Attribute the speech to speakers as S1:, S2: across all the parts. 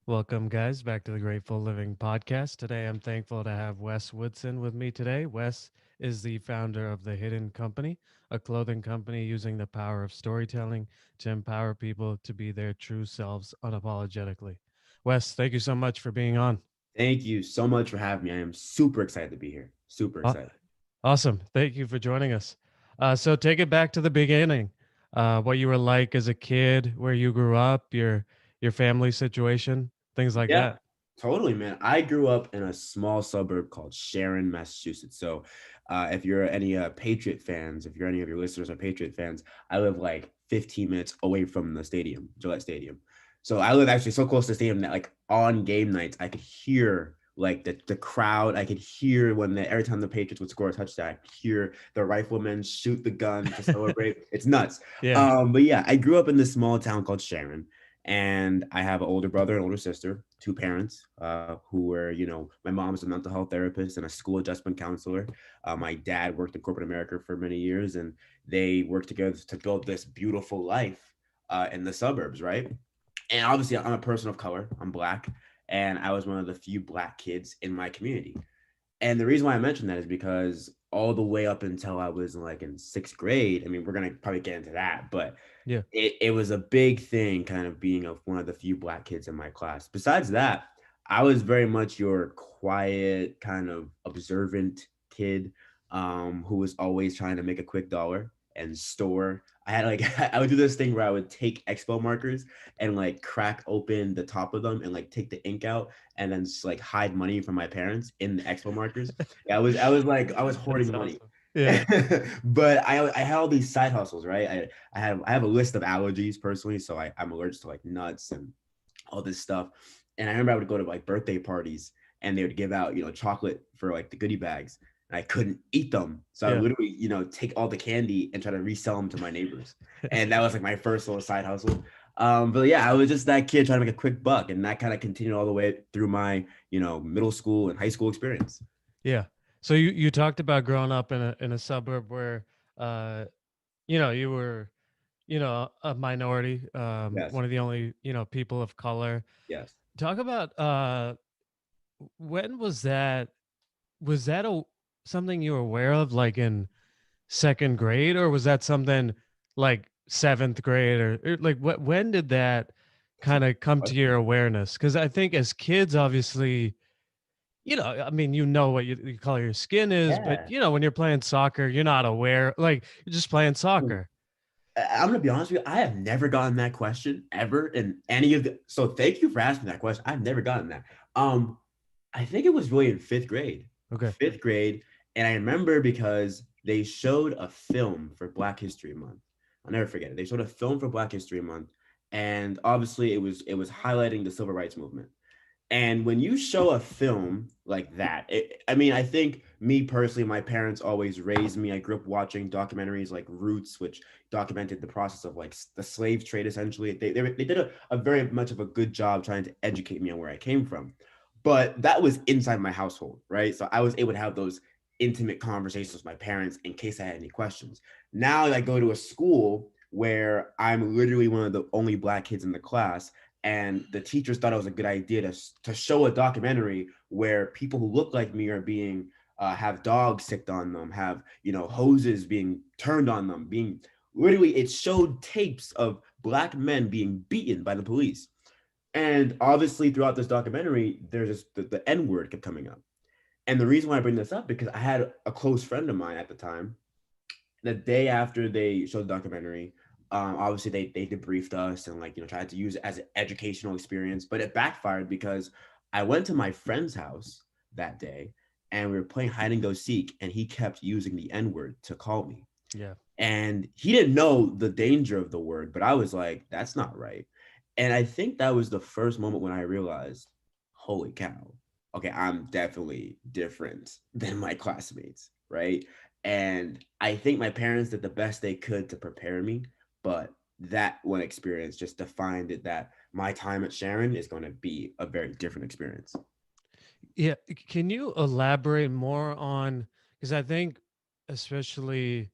S1: Welcome, guys, back to the Grateful Living podcast. Today, I'm thankful to have Wes Woodson with me today. Wes is the founder of The Hidden Company, a clothing company using the power of storytelling to empower people to be their true selves unapologetically. Wes, thank you so much for being on.
S2: Thank you so much for having me. I am super excited to be here. Super
S1: Aw-
S2: excited.
S1: Awesome. Thank you for joining us. So, take it back to the beginning. What you were like as a kid, where you grew up, your family situation, things like
S2: Yeah,
S1: that.
S2: totally, man. I grew up in a small suburb called Sharon, Massachusetts. So, if you're any Patriot fans, if you're any of your listeners are Patriot fans, I live like 15 minutes away from the stadium, Gillette Stadium. So I live actually so close to the stadium that like on game nights, I could hear like the crowd. I could hear when every time the Patriots would score a touchdown, I could hear the riflemen shoot the gun to celebrate. It's nuts.
S1: Yeah.
S2: But yeah, I grew up in this small town called Sharon, and I have an older brother and older sister, two parents who were, my mom's a mental health therapist and a school adjustment counselor. My dad worked in corporate America for many years, and they worked together to build this beautiful life in the suburbs, right? And obviously, I'm a person of color. I'm black, and I was one of the few black kids in my community. And the reason why I mentioned that is because all the way up until I was like in sixth grade, I mean, we're gonna probably get into that, but
S1: Yeah.
S2: it was a big thing kind of being one of the few black kids in my class. Besides that, I was very much your quiet, kind of observant kid who was always trying to make a quick dollar and store. I had like I would do this thing where I would take expo markers and like crack open the top of them and like take the ink out and then just, like hide money from my parents in the expo markers. Yeah, I was
S1: That's
S2: hoarding money.
S1: awesome. Yeah.
S2: But I had all these side hustles, right? I have a list of allergies personally, so I'm allergic to like nuts and all this stuff. And I remember I would go to like birthday parties and they would give out, chocolate for like the goodie bags. And I couldn't eat them. So I would
S1: Yeah.
S2: literally, take all the candy and try to resell them to my neighbors. And that was like my first little side hustle. But yeah, I was just that kid trying to make a quick buck. And that kind of continued all the way through my, middle school and high school experience.
S1: Yeah. So you talked about growing up in a suburb where uh you were a minority,
S2: Yes.
S1: one of the only, people of color.
S2: Yes.
S1: Talk about when was that something you were aware of like in second grade, or was that something like seventh grade, or like when did that
S2: That's a
S1: kind of come to
S2: question.
S1: your awareness? Because I think as kids, obviously, I mean, what you color your skin is, but
S2: Yeah.
S1: when you're playing soccer, you're not aware, like you're just playing soccer.
S2: I'm gonna be honest with you. I have never gotten that question ever in any of the. So thank you for asking that question. I've never gotten that. Um, I think it was really in fifth grade.
S1: Okay.
S2: Fifth grade, and I remember because they showed a film for Black History Month. I'll never forget it. They showed a film for Black History Month, and obviously it was highlighting the civil rights movement. And when you show a film like that, I mean, I think me personally, my parents always raised me. I grew up watching documentaries like Roots, which documented the process of like the slave trade. Essentially, they did a very much of a good job trying to educate me on where I came from. But that was inside my household, right? So I was able to have those intimate conversations with my parents in case I had any questions. Now I go to a school where I'm literally one of the only black kids in the class, and the teachers thought it was a good idea to show a documentary where people who look like me are being have dogs sicked on them, have hoses being turned on them, being literally it showed tapes of black men being beaten by the police. And obviously throughout this documentary there's just the N word kept coming up. And the reason why I bring this up because I had a close friend of mine at the time. The day after they showed the documentary, obviously they debriefed us and like tried to use it as an educational experience, but it backfired because I went to my friend's house that day and we were playing hide and go seek, and he kept using the N word to call me,
S1: Yeah.
S2: and he didn't know the danger of the word, but I was like, that's not right. And I think that was the first moment when I realized, holy cow, okay, I'm definitely different than my classmates, right? And I think my parents did the best they could to prepare me, but that one experience just defined it that my time at Sharon is going to be a very different experience.
S1: Yeah. Can you elaborate more on, because I think especially,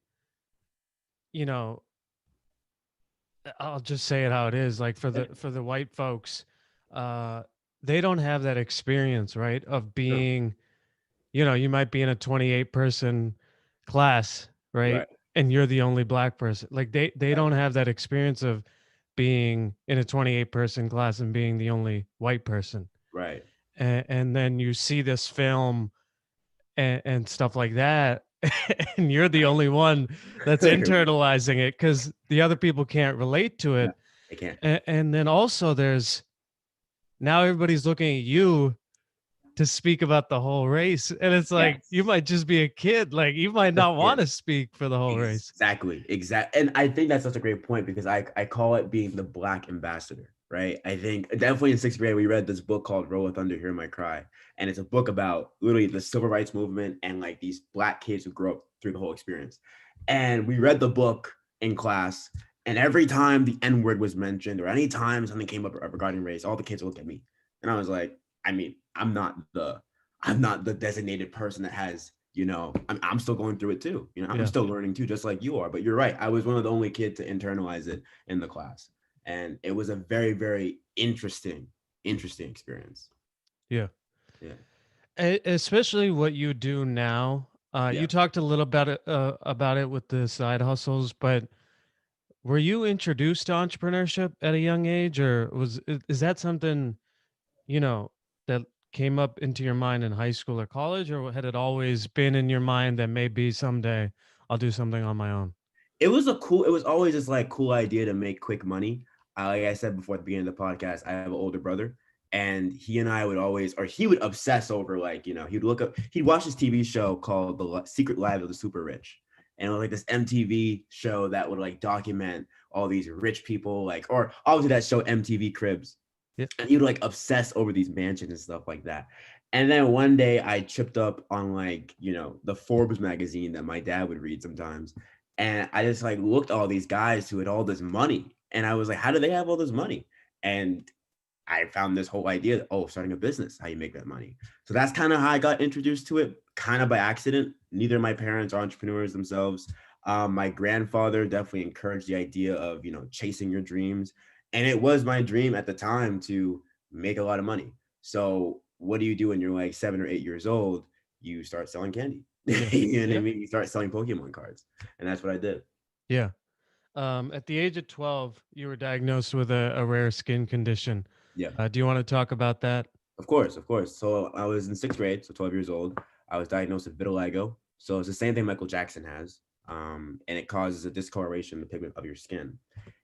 S1: you know, I'll just say it how it is. Like for the white folks, uh, they don't have that experience, right? Of
S2: No.
S1: being, you might be in a 28 person class, right?
S2: Right.
S1: And you're the only black person. Like they
S2: Right.
S1: don't have that experience of being in a 28 person class and being the only white person.
S2: Right.
S1: And then you see this film and stuff like that. And you're the only one that's
S2: Literally.
S1: internalizing it because the other people can't relate to
S2: No,
S1: it.
S2: they can't.
S1: And then also there's now everybody's looking at you to speak about the whole race. And it's like, you
S2: Yes.
S1: might just be a kid. Like, you might
S2: That's
S1: not want
S2: it.
S1: to speak for the whole race.
S2: Exactly, exactly. And I think that's such a great point because I call it being the black ambassador, right? I think definitely in sixth grade we read this book called Roll with Thunder, Hear My Cry. And it's a book about literally the civil rights movement and like these black kids who grew up through the whole experience. And we read the book in class, and every time the N-word was mentioned or any time something came up regarding race, all the kids would look at me. And I was like, I mean, I'm not the designated person that has, I'm still going through it too. I'm
S1: Yeah.
S2: still learning too, just like you are. But you're right. I was one of the only kids to internalize it in the class. And it was a very, very interesting experience.
S1: Yeah.
S2: Yeah.
S1: Especially what you do now. You
S2: Yeah.
S1: talked a little about it with the side hustles, but were you introduced to entrepreneurship at a young age, or is that something you know that came up into your mind in high school or college, or had it always been in your mind that maybe someday I'll do something on my own?
S2: It was always just like cool idea to make quick money. Like I said before at the beginning of the podcast, I have an older brother, and he and I would always, or he would obsess over like, he'd watch this TV show called The Secret Lives of the Super Rich. And it was like this MTV show that would like document all these rich people, like, or obviously that show MTV Cribs.
S1: Yeah.
S2: And he would like obsess over these mansions and stuff like that. And then one day I tripped up on like, the Forbes magazine that my dad would read sometimes. And I just like looked at all these guys who had all this money. And I was like, how do they have all this money? And I found this whole idea that, starting a business, how you make that money. So that's kind of how I got introduced to it, kind of by accident. Neither of my parents are entrepreneurs themselves. My grandfather definitely encouraged the idea of, chasing your dreams. And it was my dream at the time to make a lot of money. So what do you do when you're like 7 or 8 years old? You start selling candy.
S1: Yeah.
S2: You know what I
S1: Yeah.
S2: mean? You start selling Pokemon cards. And that's what I did.
S1: Yeah. At the age of 12, you were diagnosed with a rare skin condition.
S2: Yeah.
S1: Do you want to talk about that?
S2: Of course, of course. So I was in sixth grade, so 12 years old. I was diagnosed with vitiligo. So it's the same thing Michael Jackson has. And it causes a discoloration in the pigment of your skin.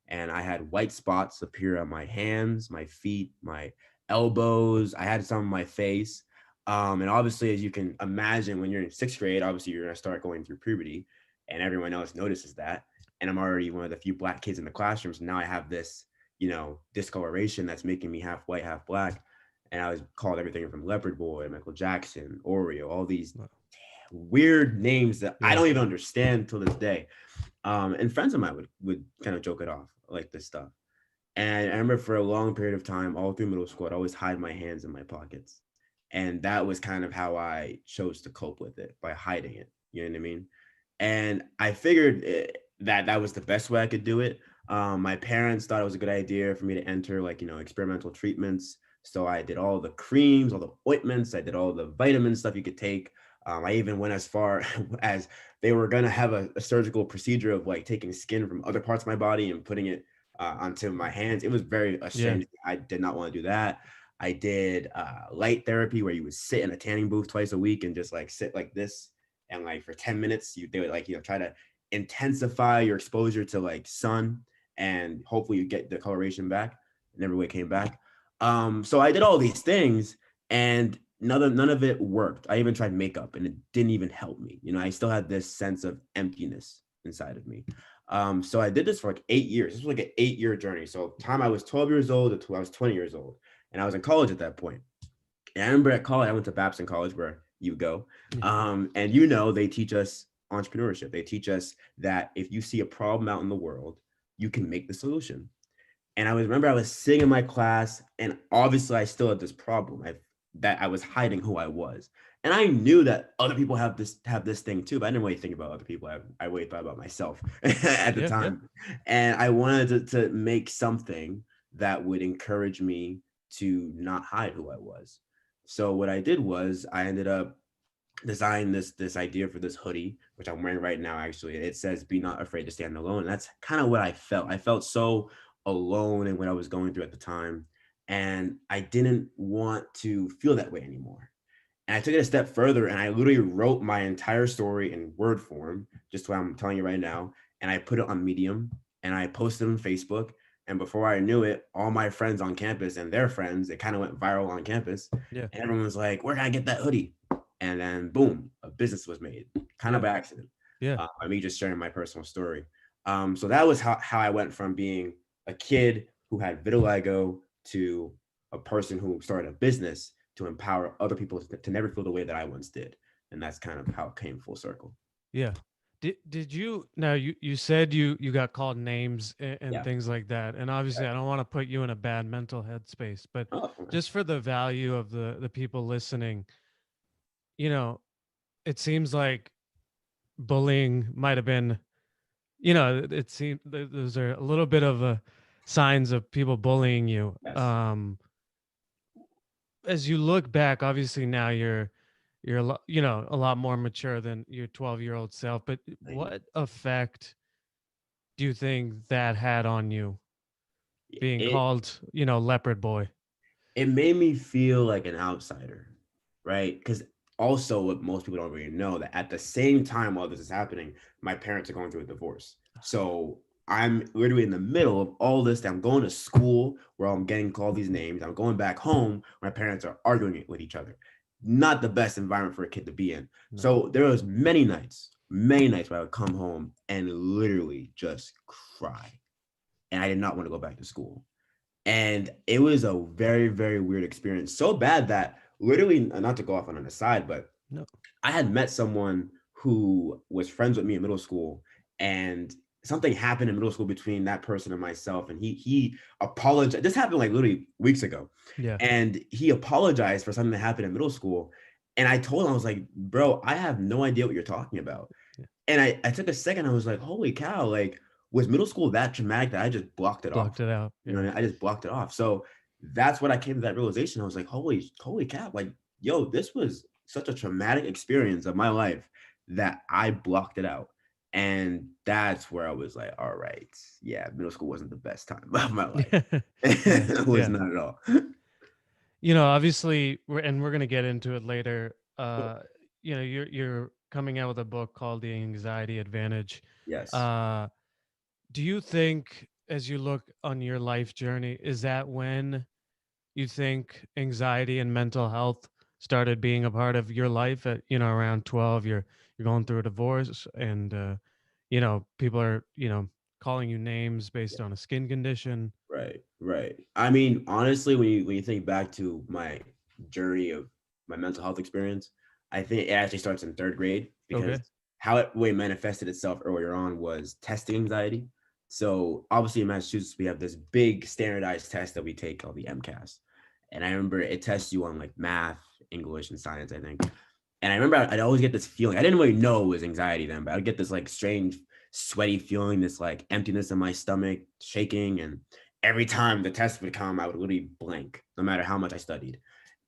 S2: And I had white spots appear on my hands, my feet, my elbows. I had some on my face. And obviously, as you can imagine, when you're in sixth grade, obviously you're gonna start going through puberty, and everyone else notices that. And I'm already one of the few black kids in the classroom. So now I have this, discoloration that's making me half white, half black. And I was called everything from Leopard Boy, Michael Jackson, Oreo, all these
S1: Well,
S2: weird names that I
S1: yeah.
S2: don't even understand till this day. And friends of mine would kind of joke it off like this stuff. And I remember for a long period of time, all through middle school, I'd always hide my hands in my pockets. And that was kind of how I chose to cope with it, by hiding it. You know what I mean? And I figured that that was the best way I could do it. My parents thought it was a good idea for me to enter like, experimental treatments. So I did all the creams, all the ointments, I did all the vitamin stuff you could take. I even went as far as they were going to have a surgical procedure of like taking skin from other parts of my body and putting it onto my hands. It was very
S1: Yeah.
S2: strange. I did not want to do that. I did light therapy where you would sit in a tanning booth twice a week and just like sit like this. And like for 10 minutes, they would like, try to intensify your exposure to like sun, and hopefully you get the coloration back. It never really came back. So I did all these things, and none of it worked. I even tried makeup, and it didn't even help me. I still had this sense of emptiness inside of me. So I did this for like 8 years. This was like an 8-year journey. So time I was 12 years old until I was 20 years old, and I was in college at that point. And I remember at college, I went to Babson College, where you go,
S1: Yeah.
S2: and they teach us entrepreneurship. They teach us that if you see a problem out in the world, you can make the solution. And I was sitting in my class, and obviously I still had this problem. That I was hiding who I was. And I knew that other people have this thing too, but I didn't really think about other people. I really thought about myself at the
S1: Yeah. Yeah.
S2: time. And I wanted to make something that would encourage me to not hide who I was. So what I did was I ended up designing this idea for this hoodie, which I'm wearing right now. Actually, it says "Be not afraid to stand alone." And that's kind of what I felt. I felt so alone in what I was going through at the time, and I didn't want to feel that way anymore. And I took it a step further and I literally wrote my entire story in word form, just what I'm telling you right now. And I put it on Medium and I posted it on Facebook. And before I knew it, all my friends on campus and their friends, it kind of went viral on campus.
S1: Yeah.
S2: And everyone was like, where can I get that hoodie? And then boom, a business was made, kind of
S1: Yeah.
S2: by accident.
S1: Yeah.
S2: By me just sharing my personal story. So that was how I went from being a kid who had vitiligo to a person who started a business to empower other people to never feel the way that I once did. And that's kind of how it came full circle.
S1: Yeah. Did you now you said you got called names and
S2: Yeah.
S1: things like that. And obviously
S2: Right.
S1: I don't want to put you in a bad mental headspace, but
S2: Oh, okay.
S1: just for the value of the people listening, you know, it seems like bullying might have been, it seemed those are a little bit of signs of people bullying you.
S2: Yes.
S1: As you look back, obviously now you're a lot, a lot more mature than your 12-year-old self, but
S2: Thank you.
S1: what effect do you think that had on you being
S2: It
S1: called, leopard boy?
S2: it made me feel like an outsider, right? Because also, what most people don't really know that at the same time while this is happening, my parents are going through a divorce. So I'm literally in the middle of all this. I'm going to school where I'm getting called these names. I'm going back home. My parents are arguing with each other. Not the best environment for a kid to be in.
S1: No.
S2: So there was many nights where I would come home and literally just cry, and I did not want to go back to school. And it was a very, very weird experience. So bad that literally, not to go off on an aside, but
S1: No.
S2: I had met someone who was friends with me in middle school, and something happened in middle school between that person and myself. And he apologized. This happened like literally weeks ago,
S1: Yeah.
S2: and he apologized for something that happened in middle school. And I told him, I was like, bro, I have no idea what you're talking about.
S1: Yeah.
S2: And I took a second. I was like, holy cow! Like, was middle school that traumatic that I just blocked it
S1: Blocked
S2: off?
S1: it out.
S2: You know,
S1: Yeah.
S2: what I mean? I just blocked it off. So that's what I came to that realization. I was like, holy cow! Like, yo, this was such a traumatic experience of my life that I blocked it out. And that's where I was like, all right, yeah, middle school wasn't the best time of my life.
S1: Yeah. Yeah.
S2: It was
S1: Yeah.
S2: not at all.
S1: Obviously we're going to get into it later. You're coming out with a book called The Anxiety Advantage.
S2: Yes.
S1: Uh do you think, as you look on your life journey, is that when you think anxiety and mental health started being a part of your life at, around 12? You're going through a divorce, and people are, calling you names based on a skin condition.
S2: Right, right. I mean, honestly, when you think back to my journey of my mental health experience, I think it actually starts in third grade because
S1: Okay.
S2: how it way manifested itself earlier on was testing anxiety. So obviously in Massachusetts, we have this big standardized test that we take called the MCAS. And I remember it tests you on like math, English, and science, I think. And I remember I'd always get this feeling. I didn't really know it was anxiety then, but I'd get this like strange, sweaty feeling, this like emptiness in my stomach, shaking. And every time the test would come, I would literally blank, no matter how much I studied.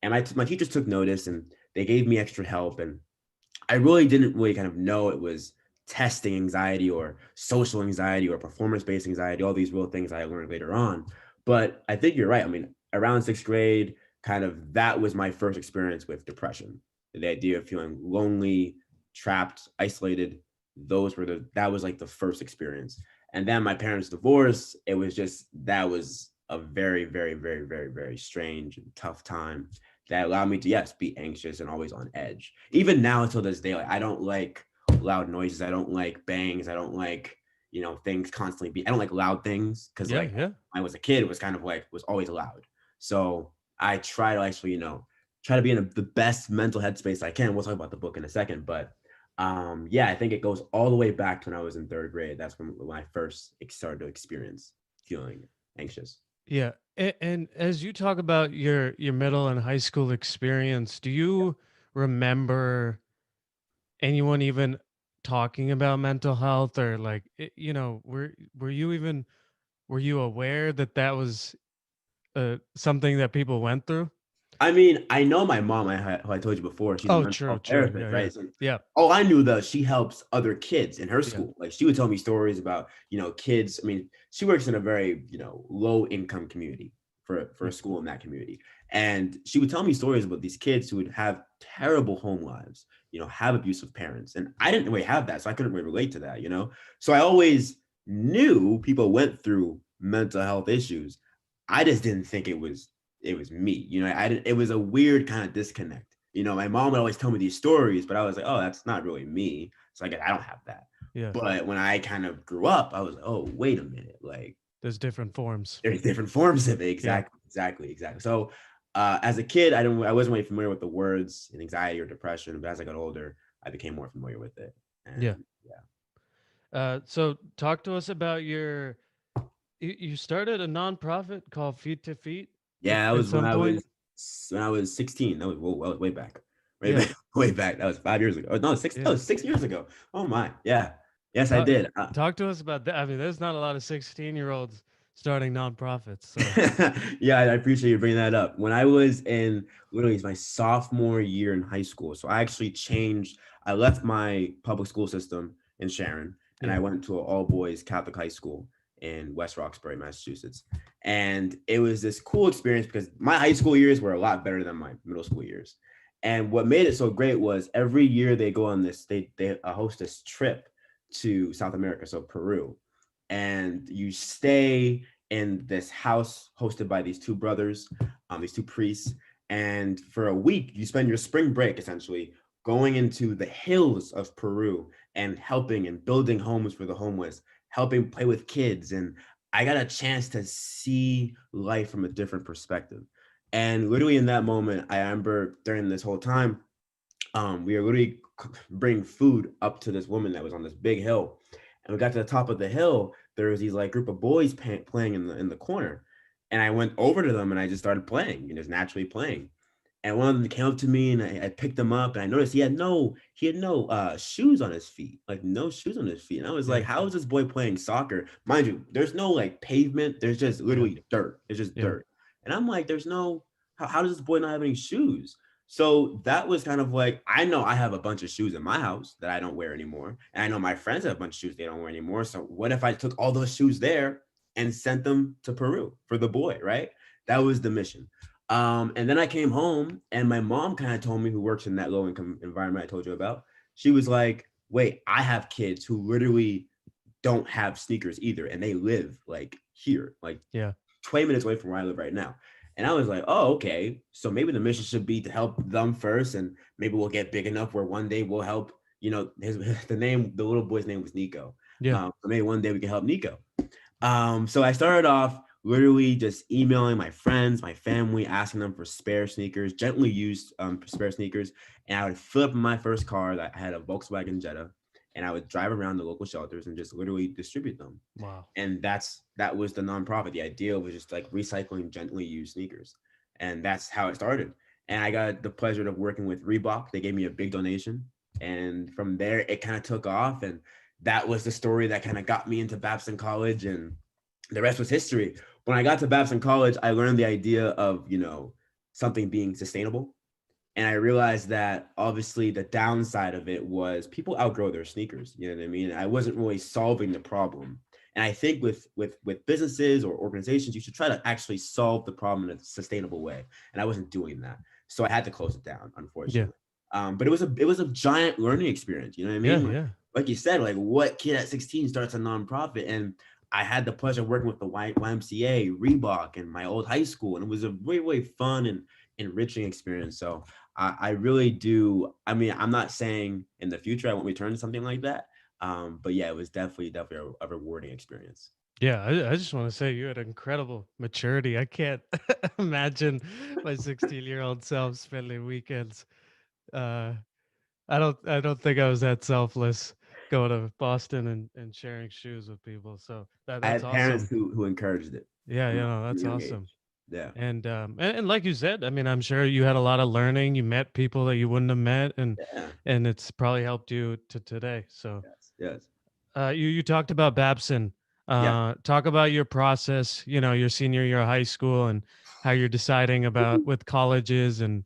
S2: And my teachers took notice and they gave me extra help. And I really didn't really kind of know it was testing anxiety or social anxiety or performance based anxiety, all these real things I learned later on. But I think you're right. I mean, around sixth grade, kind of that was my first experience with depression. The idea of feeling lonely, trapped, isolated. That was like the first experience. And then my parents' divorce, it was just that was a very, very, very, very, very strange and tough time that allowed me to, yes, be anxious and always on edge. Even now until this day, like I don't like loud noises. I don't like bangs. I don't like, things constantly I don't like loud things because
S1: Yeah.
S2: like
S1: Yeah.
S2: when I was a kid, it was kind of like was always loud. So I try to actually, try to be in the best mental headspace I can. We'll talk about the book in a second, but yeah, I think it goes all the way back to when I was in third grade. That's when I first started to experience feeling anxious.
S1: Yeah. And as you talk about your middle and high school experience, do you remember anyone even talking about mental health, or like, were you even, were you aware that that was something that people went through?
S2: I mean, I know my mom, who I told you before, she's a
S1: Oh,
S2: mental
S1: true,
S2: health
S1: true.
S2: therapist,
S1: Yeah, yeah.
S2: right? So,
S1: Yeah,
S2: oh, I knew that she helps other kids in her
S1: yeah.
S2: school. Like she would tell me stories about, kids. I mean, she works in a very, low income community for
S1: Yeah,
S2: a school in that community. And she would tell me stories about these kids who would have terrible home lives, have abusive parents. And I didn't really have that. So I couldn't really relate to that. So I always knew people went through mental health issues. I just didn't think it was me. I didn't. It was a weird kind of disconnect. My mom would always tell me these stories, but I was like, oh, that's not really me. So I don't have that.
S1: yeah.
S2: But when I kind of grew up, I was like, oh, wait a minute, like
S1: There's different forms.
S2: there's different forms of it.
S1: Yeah,
S2: Exactly, exactly, exactly. So as a kid, I wasn't really familiar with the words in anxiety or depression, but as I got older, I became more familiar with it.
S1: yeah.
S2: And yeah,
S1: So talk to us about you started a nonprofit called Feet to Feet
S2: yeah, that
S1: at
S2: was when
S1: some
S2: I
S1: point.
S2: was 16. That was, whoa, that was way back, way
S1: Yeah,
S2: back, way back. That was 5 years ago. Oh, no, six.
S1: yeah.
S2: No, 6 years ago. Oh my, yeah, yes, I
S1: Talk,
S2: did.
S1: talk to us about that. I mean, there's not a lot of 16-year-olds starting nonprofits. So
S2: Yeah, I appreciate you bringing that up. When I was in literally my sophomore year in high school, so I actually changed. I left my public school system in Sharon, and I
S1: yeah,
S2: went to an all boys Catholic high school in West Roxbury, Massachusetts. And it was this cool experience because my high school years were a lot better than my middle school years. And what made it so great was every year they go on this, they host this trip to South America, so Peru, and you stay in this house hosted by these two brothers, these two priests. And for a week, you spend your spring break essentially going into the hills of Peru and helping and building homes for the homeless, helping play with kids. And I got a chance to see life from a different perspective. And literally in that moment, I remember during this whole time, we were literally bringing food up to this woman that was on this big hill, and we got to the top of the hill. There was these like group of boys playing in the corner, and I went over to them and I just started playing, just naturally playing. And one of them came up to me and I picked him up and I noticed he had no shoes on his feet, like no shoes on his feet. And I was like,
S1: yeah,
S2: how is this boy playing soccer? Mind you, there's no like pavement, there's just
S1: yeah,
S2: literally dirt. It's just
S1: yeah,
S2: dirt. And I'm like, there's no how does this boy not have any shoes? So that was kind of like, I know I have a bunch of shoes in my house that I don't wear anymore. And I know my friends have a bunch of shoes they don't wear anymore. So what if I took all those shoes there and sent them to Peru for the boy, right? That was the mission. And then I came home and my mom kind of told me, who works in that low income environment I told you about, she was like, wait, I have kids who literally don't have sneakers either. And they live like here, like
S1: yeah,
S2: 20 minutes away from where I live right now. And I was like, oh, okay. So maybe the mission should be to help them first. And maybe we'll get big enough where one day we'll help, the little boy's name was Nico.
S1: yeah,
S2: So maybe one day we can help Nico. So I started off literally just emailing my friends, my family, asking them for spare sneakers, gently used spare sneakers. And I would fill up in my first car that had a Volkswagen Jetta, and I would drive around the local shelters and just literally distribute them.
S1: wow,
S2: And that was the nonprofit. The idea was just like recycling gently used sneakers, and that's how it started. And I got the pleasure of working with Reebok. They gave me a big donation, and from there it kind of took off. And that was the story that kind of got me into Babson College, and the rest was history. When I got to Babson College, I learned the idea of something being sustainable, and I realized that obviously the downside of it was people outgrow their sneakers. You know what I mean? I wasn't really solving the problem. And I think with businesses or organizations, you should try to actually solve the problem in a sustainable way. And I wasn't doing that, so I had to close it down,
S1: yeah,
S2: unfortunately. But it was a giant learning experience. You know what I
S1: yeah,
S2: mean?
S1: yeah,
S2: Like you said, like what kid at 16 starts a nonprofit? And I had the pleasure of working with the YMCA, Reebok, and my old high school, and it was a really, really fun and enriching experience. So I really do. I mean, I'm not saying in the future I won't return to something like that. But yeah, it was definitely a rewarding experience.
S1: yeah. I just want to say you had incredible maturity. I can't imagine my 16-year-old self spending weekends. Uh, I don't think I was that selfless going to Boston and sharing shoes with people. So
S2: I
S1: that's
S2: had parents
S1: awesome.
S2: who encouraged it
S1: Yeah,
S2: from
S1: you know,
S2: a
S1: that's
S2: young age.
S1: awesome.
S2: Yeah.
S1: And like you said, I mean, I'm sure you had a lot of learning. You met people that you wouldn't have met,
S2: Yeah.
S1: and it's probably helped you to today. So,
S2: Yes. Yes.
S1: you talked about Babson.
S2: Yeah.
S1: Talk about your process. You know, your senior year of high school, and how you're deciding about with colleges and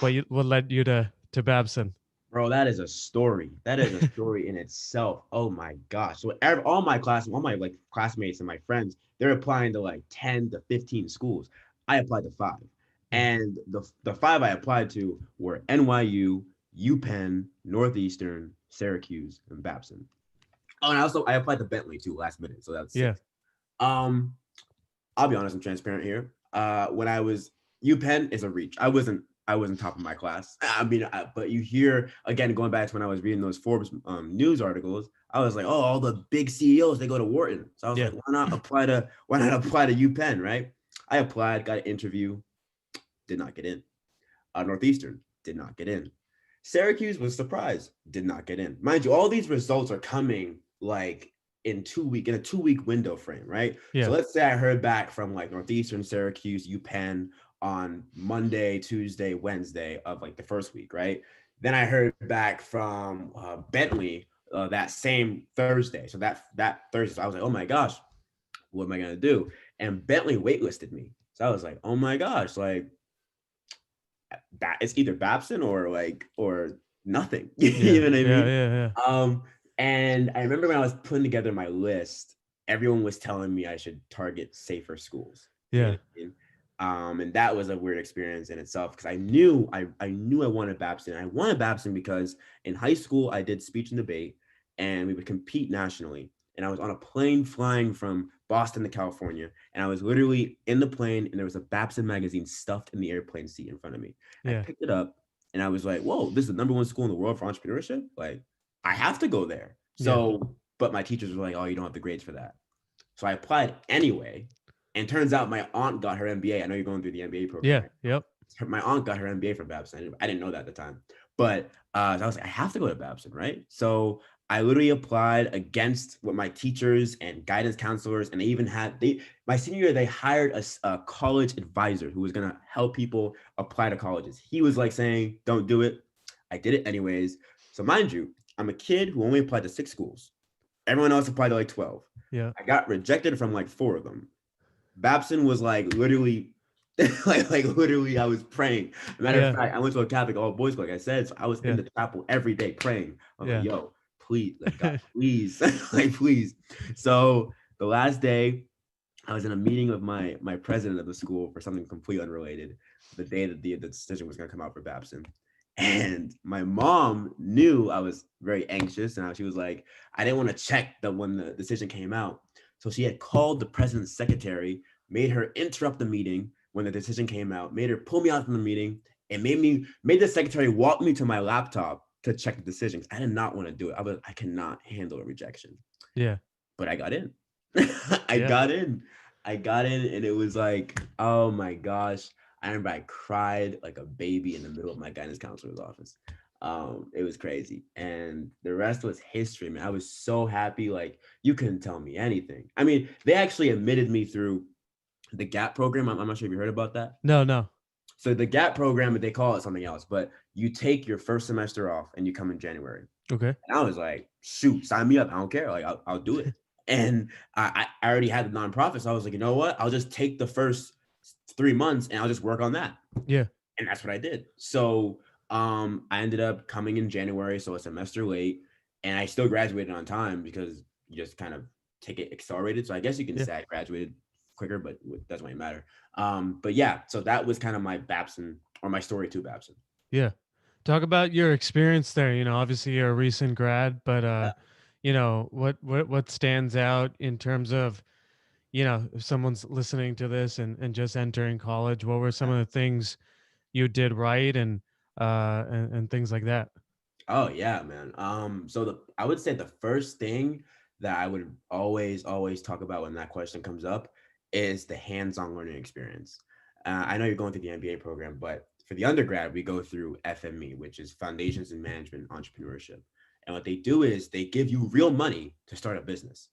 S1: what led you to Babson.
S2: Bro, that is a story. That is a story in itself. Oh my gosh. So all my class, all my like classmates and my friends, they're applying to like 10 to 15 schools. I applied to five.
S1: Mm.
S2: And the five I applied to were NYU, UPenn, Northeastern, Syracuse, and Babson. Oh, and I applied to Bentley too last minute. So that's
S1: Yeah,
S2: six. Um, I'll be honest and transparent here. When I was UPenn is a reach. I wasn't top of my class. I mean, but you hear again going back to when I was reading those Forbes news articles. I was like, oh, all the big CEOs they go to Wharton. So I was
S1: yeah,
S2: like, why not apply to UPenn, right? I applied, got an interview, did not get in. Northeastern did not get in. Syracuse was surprised, did not get in. Mind you, all these results are coming like in a 2 week window frame, right? So
S1: yeah,
S2: let's say I heard back from like Northeastern, Syracuse, UPenn on Monday, Tuesday, Wednesday of like the first week, right? Then I heard back from Bentley that same Thursday. So that Thursday, so I was like, oh my gosh, what am I gonna do? And Bentley waitlisted me. So I was like, oh my gosh, like that it's either Babson or nothing. You
S1: yeah,
S2: know what I
S1: yeah,
S2: mean?
S1: yeah, yeah,
S2: Um, and I remember when I was putting together my list, everyone was telling me I should target safer schools. You know
S1: yeah,
S2: what I mean? And that was a weird experience in itself because I knew I wanted Babson. I wanted Babson because in high school I did speech and debate, and we would compete nationally. And I was on a plane flying from Boston to California, and I was literally in the plane, and there was a Babson magazine stuffed in the airplane seat in front of me. I
S1: yeah,
S2: picked it up, and I was like, "Whoa, this is the number one school in the world for entrepreneurship! Like, I have to go there."
S1: yeah,
S2: So, but my teachers were like, "Oh, you don't have the grades for that." So I applied anyway, and turns out my aunt got her MBA. I know you're going through the MBA program
S1: yeah,
S2: right now.
S1: yep,
S2: My aunt got her MBA from Babson. I didn't know that at the time, but so I was like, I have to go to Babson, right? So I literally applied against what my teachers and guidance counselors, and they even had my senior year they hired a college advisor who was gonna help people apply to colleges. He was like saying, "Don't do it." I did it anyways. So mind you, I'm a kid who only applied to 6 schools. Everyone else applied to like 12.
S1: yeah,
S2: I got rejected from like 4 of them. Babson was like literally, like literally, I was praying. Matter of
S1: yeah,
S2: fact, I went to a Catholic all boys school, like I said, so I was in
S1: yeah,
S2: the chapel every day praying. I was like,
S1: yeah,
S2: "Yo, please, like God, please, like please." So the last day, I was in a meeting with my president of the school for something completely unrelated. The day that the decision was going to come out for Babson, and my mom knew I was very anxious, and she was like, I didn't want to check that when the decision came out, so she had called the president's secretary, made her interrupt the meeting when the decision came out, made her pull me out from the meeting, and made the secretary walk me to my laptop to check the decisions. I did not want to do it. I cannot handle a rejection,
S1: yeah,
S2: but I got in. I
S1: yeah,
S2: got in. I got in, and it was like, oh my gosh. I remember I cried like a baby in the middle of my guidance counselor's office. It was crazy. And the rest was history, man. I was so happy. Like, you couldn't tell me anything. I mean, they actually admitted me through the GAP program. I'm not sure if you heard about that.
S1: no, no,
S2: So the GAP program, they call it something else, but you take your first semester off and you come in January.
S1: okay,
S2: And I was like, shoot, sign me up. I don't care. Like, I'll do it. And I already had the nonprofit. So I was like, you know what? I'll just take the first 3 months and I'll just work on that.
S1: yeah,
S2: And that's what I did. So I ended up coming in January, so a semester late. And I still graduated on time because you just kind of take it accelerated. So I guess you can
S1: yeah,
S2: say I graduated quicker, but it doesn't really matter. But yeah, so that was kind of my Babson or my story to Babson.
S1: yeah. Talk about your experience there. Obviously you're a recent grad, but what stands out in terms of if someone's listening to this and just entering college, what were some of the things you did right and things like that?
S2: Oh yeah, man. So I would say the first thing that I would always talk about when that question comes up is the hands-on learning experience. I know you're going through the MBA program, but for the undergrad, we go through FME, which is Foundations in Management Entrepreneurship. And what they do is they give you real money to start a business.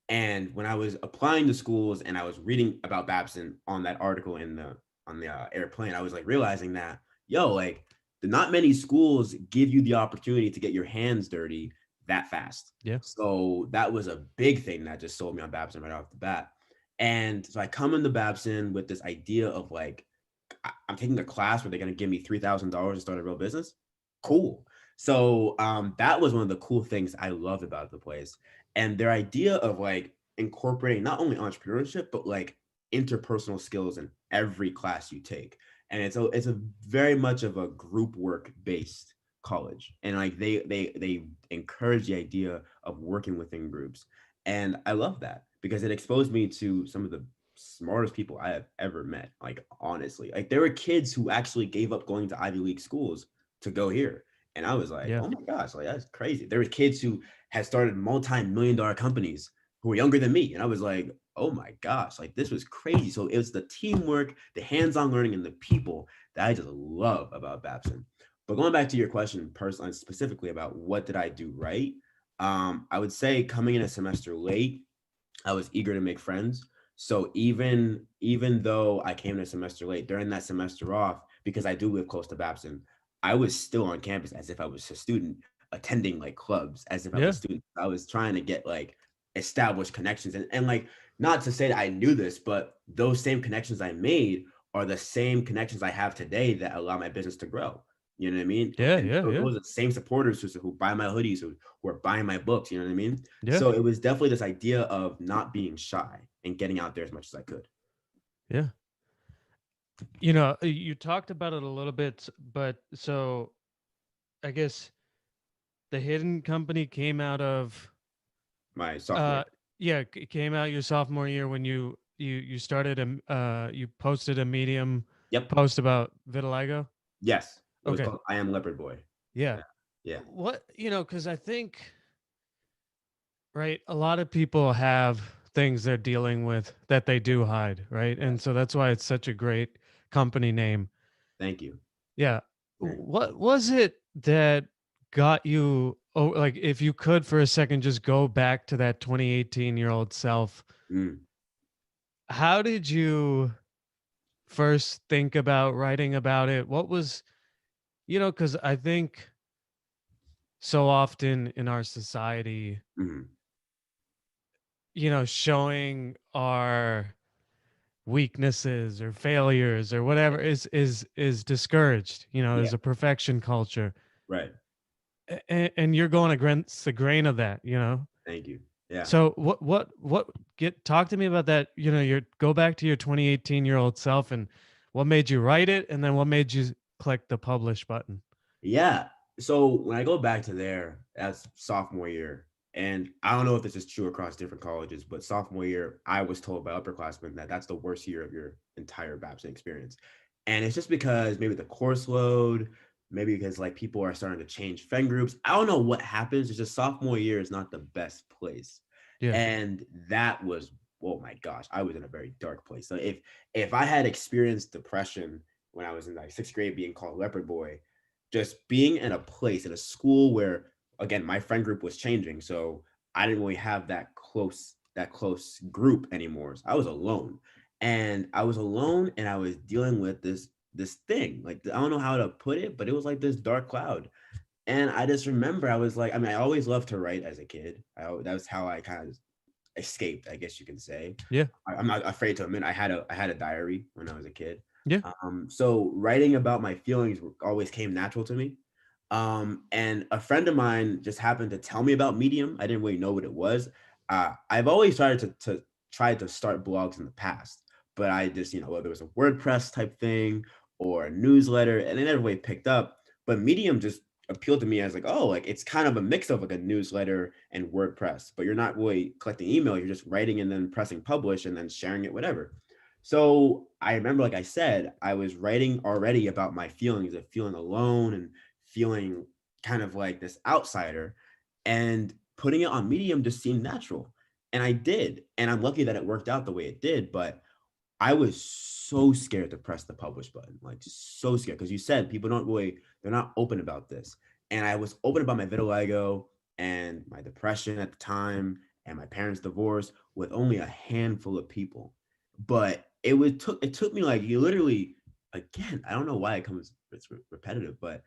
S2: And when I was applying to schools and I was reading about Babson on that article on the airplane, I was like realizing that like not many schools give you the opportunity to get your hands dirty that fast.
S1: Yeah,
S2: So that was a big thing that just sold me on Babson right off the bat. And so I come into Babson with this idea of like, I'm taking a class where they're going to give me $3,000 to start a real business. Cool. So that was one of the cool things I loved about the place. And their idea of like incorporating not only entrepreneurship, but like interpersonal skills in every class you take. And it's a very much of a group work based college. And like they encourage the idea of working within groups. And I love that because it exposed me to some of the smartest people I have ever met. Like honestly, like there were kids who actually gave up going to Ivy League schools to go here, and I was like,
S1: Yeah.
S2: oh my gosh, like that's crazy. There were kids who had started multi-million-dollar companies who were younger than me, and I was like, oh my gosh, like this was crazy. So it was the teamwork, the hands-on learning, and the people that I just love about Babson. But going back to your question, personally, specifically about what did I do right, I would say coming in a semester late I was eager to make friends. So even though I came in a semester late, during that semester off, because I do live close to Babson, I was still on campus as if I was a student, attending like clubs as if I was
S1: Yeah.
S2: a student. I was trying to get like established connections and like not to say that I knew this, but those same connections I made are the same connections I have today that allow my business to grow. You know what I mean?
S1: Yeah.
S2: And
S1: Yeah. Yeah.
S2: those are the same supporters who buy my hoodies, who are buying my books. You know what I mean?
S1: Yeah.
S2: So it was definitely this idea of not being shy and getting out there as much as I could.
S1: Yeah. You talked about it a little bit, but so I guess the hidden company came out of
S2: My sophomore
S1: uh
S2: year.
S1: yeah, came out your sophomore year when you started you posted a Medium
S2: Yep.
S1: post about vitiligo.
S2: Yes. It was
S1: Okay.
S2: called I Am Leopard Boy.
S1: Yeah.
S2: Yeah. Yeah.
S1: What, cuz I think, right, a lot of people have things they're dealing with that they do hide, right?
S2: Yeah.
S1: And so that's why it's such a great company name.
S2: Thank you.
S1: Yeah.
S2: Thank
S1: What was it that got you, oh, like if you could for a second just go back to that 2018-year-old self,
S2: you.
S1: how did you first think about writing about it? What was, cuz I think so often in our society,
S2: Mm.
S1: showing our weaknesses or failures or whatever is discouraged,
S2: Yeah.
S1: as a perfection culture.
S2: Right.
S1: And you're going against the grain of that,
S2: Thank you. Yeah.
S1: so what get talk to me about that, your go back to your 2018-year-old self, and what made you write it, and then what made you click the publish button.
S2: Yeah. So when I go back to there, that's sophomore year, and I don't know if this is true across different colleges, but sophomore year, I was told by upperclassmen that that's the worst year of your entire Babson experience. And it's just because maybe the course load, maybe because like people are starting to change friend groups. I don't know what happens. It's just sophomore year is not the best place.
S1: Yeah.
S2: And that was, oh my gosh, I was in a very dark place. So if I had experienced depression when I was in like sixth grade being called leopard boy, just being in a place in a school where again my friend group was changing, so I didn't really have that close group anymore. So I was alone, and I was dealing with this thing, like I don't know how to put it, but it was like this dark cloud. And I just remember I was like, I mean, I always loved to write as a kid. That was how I kind of escaped, I guess you can say.
S1: Yeah.
S2: I'm not afraid to admit I had a diary when I was a kid.
S1: Yeah.
S2: So writing about my feelings always came natural to me. And a friend of mine just happened to tell me about Medium. I didn't really know what it was. I've always tried to try to start blogs in the past, but I just, whether it was a WordPress type thing or a newsletter, and it never really picked up. But Medium just appealed to me as like, oh, like it's kind of a mix of like a newsletter and WordPress, but you're not really collecting email, you're just writing and then pressing publish and then sharing it, whatever. So I remember, like I said, I was writing already about my feelings of feeling alone and feeling kind of like this outsider, and putting it on Medium just seemed natural. And I did. And I'm lucky that it worked out the way it did. But I was so scared to press the publish button, like so scared. Because you said people don't really, they're not open about this. And I was open about my vitiligo and my depression at the time and my parents' divorce with only a handful of people. But it took me like you literally, again, I don't know why it's repetitive, but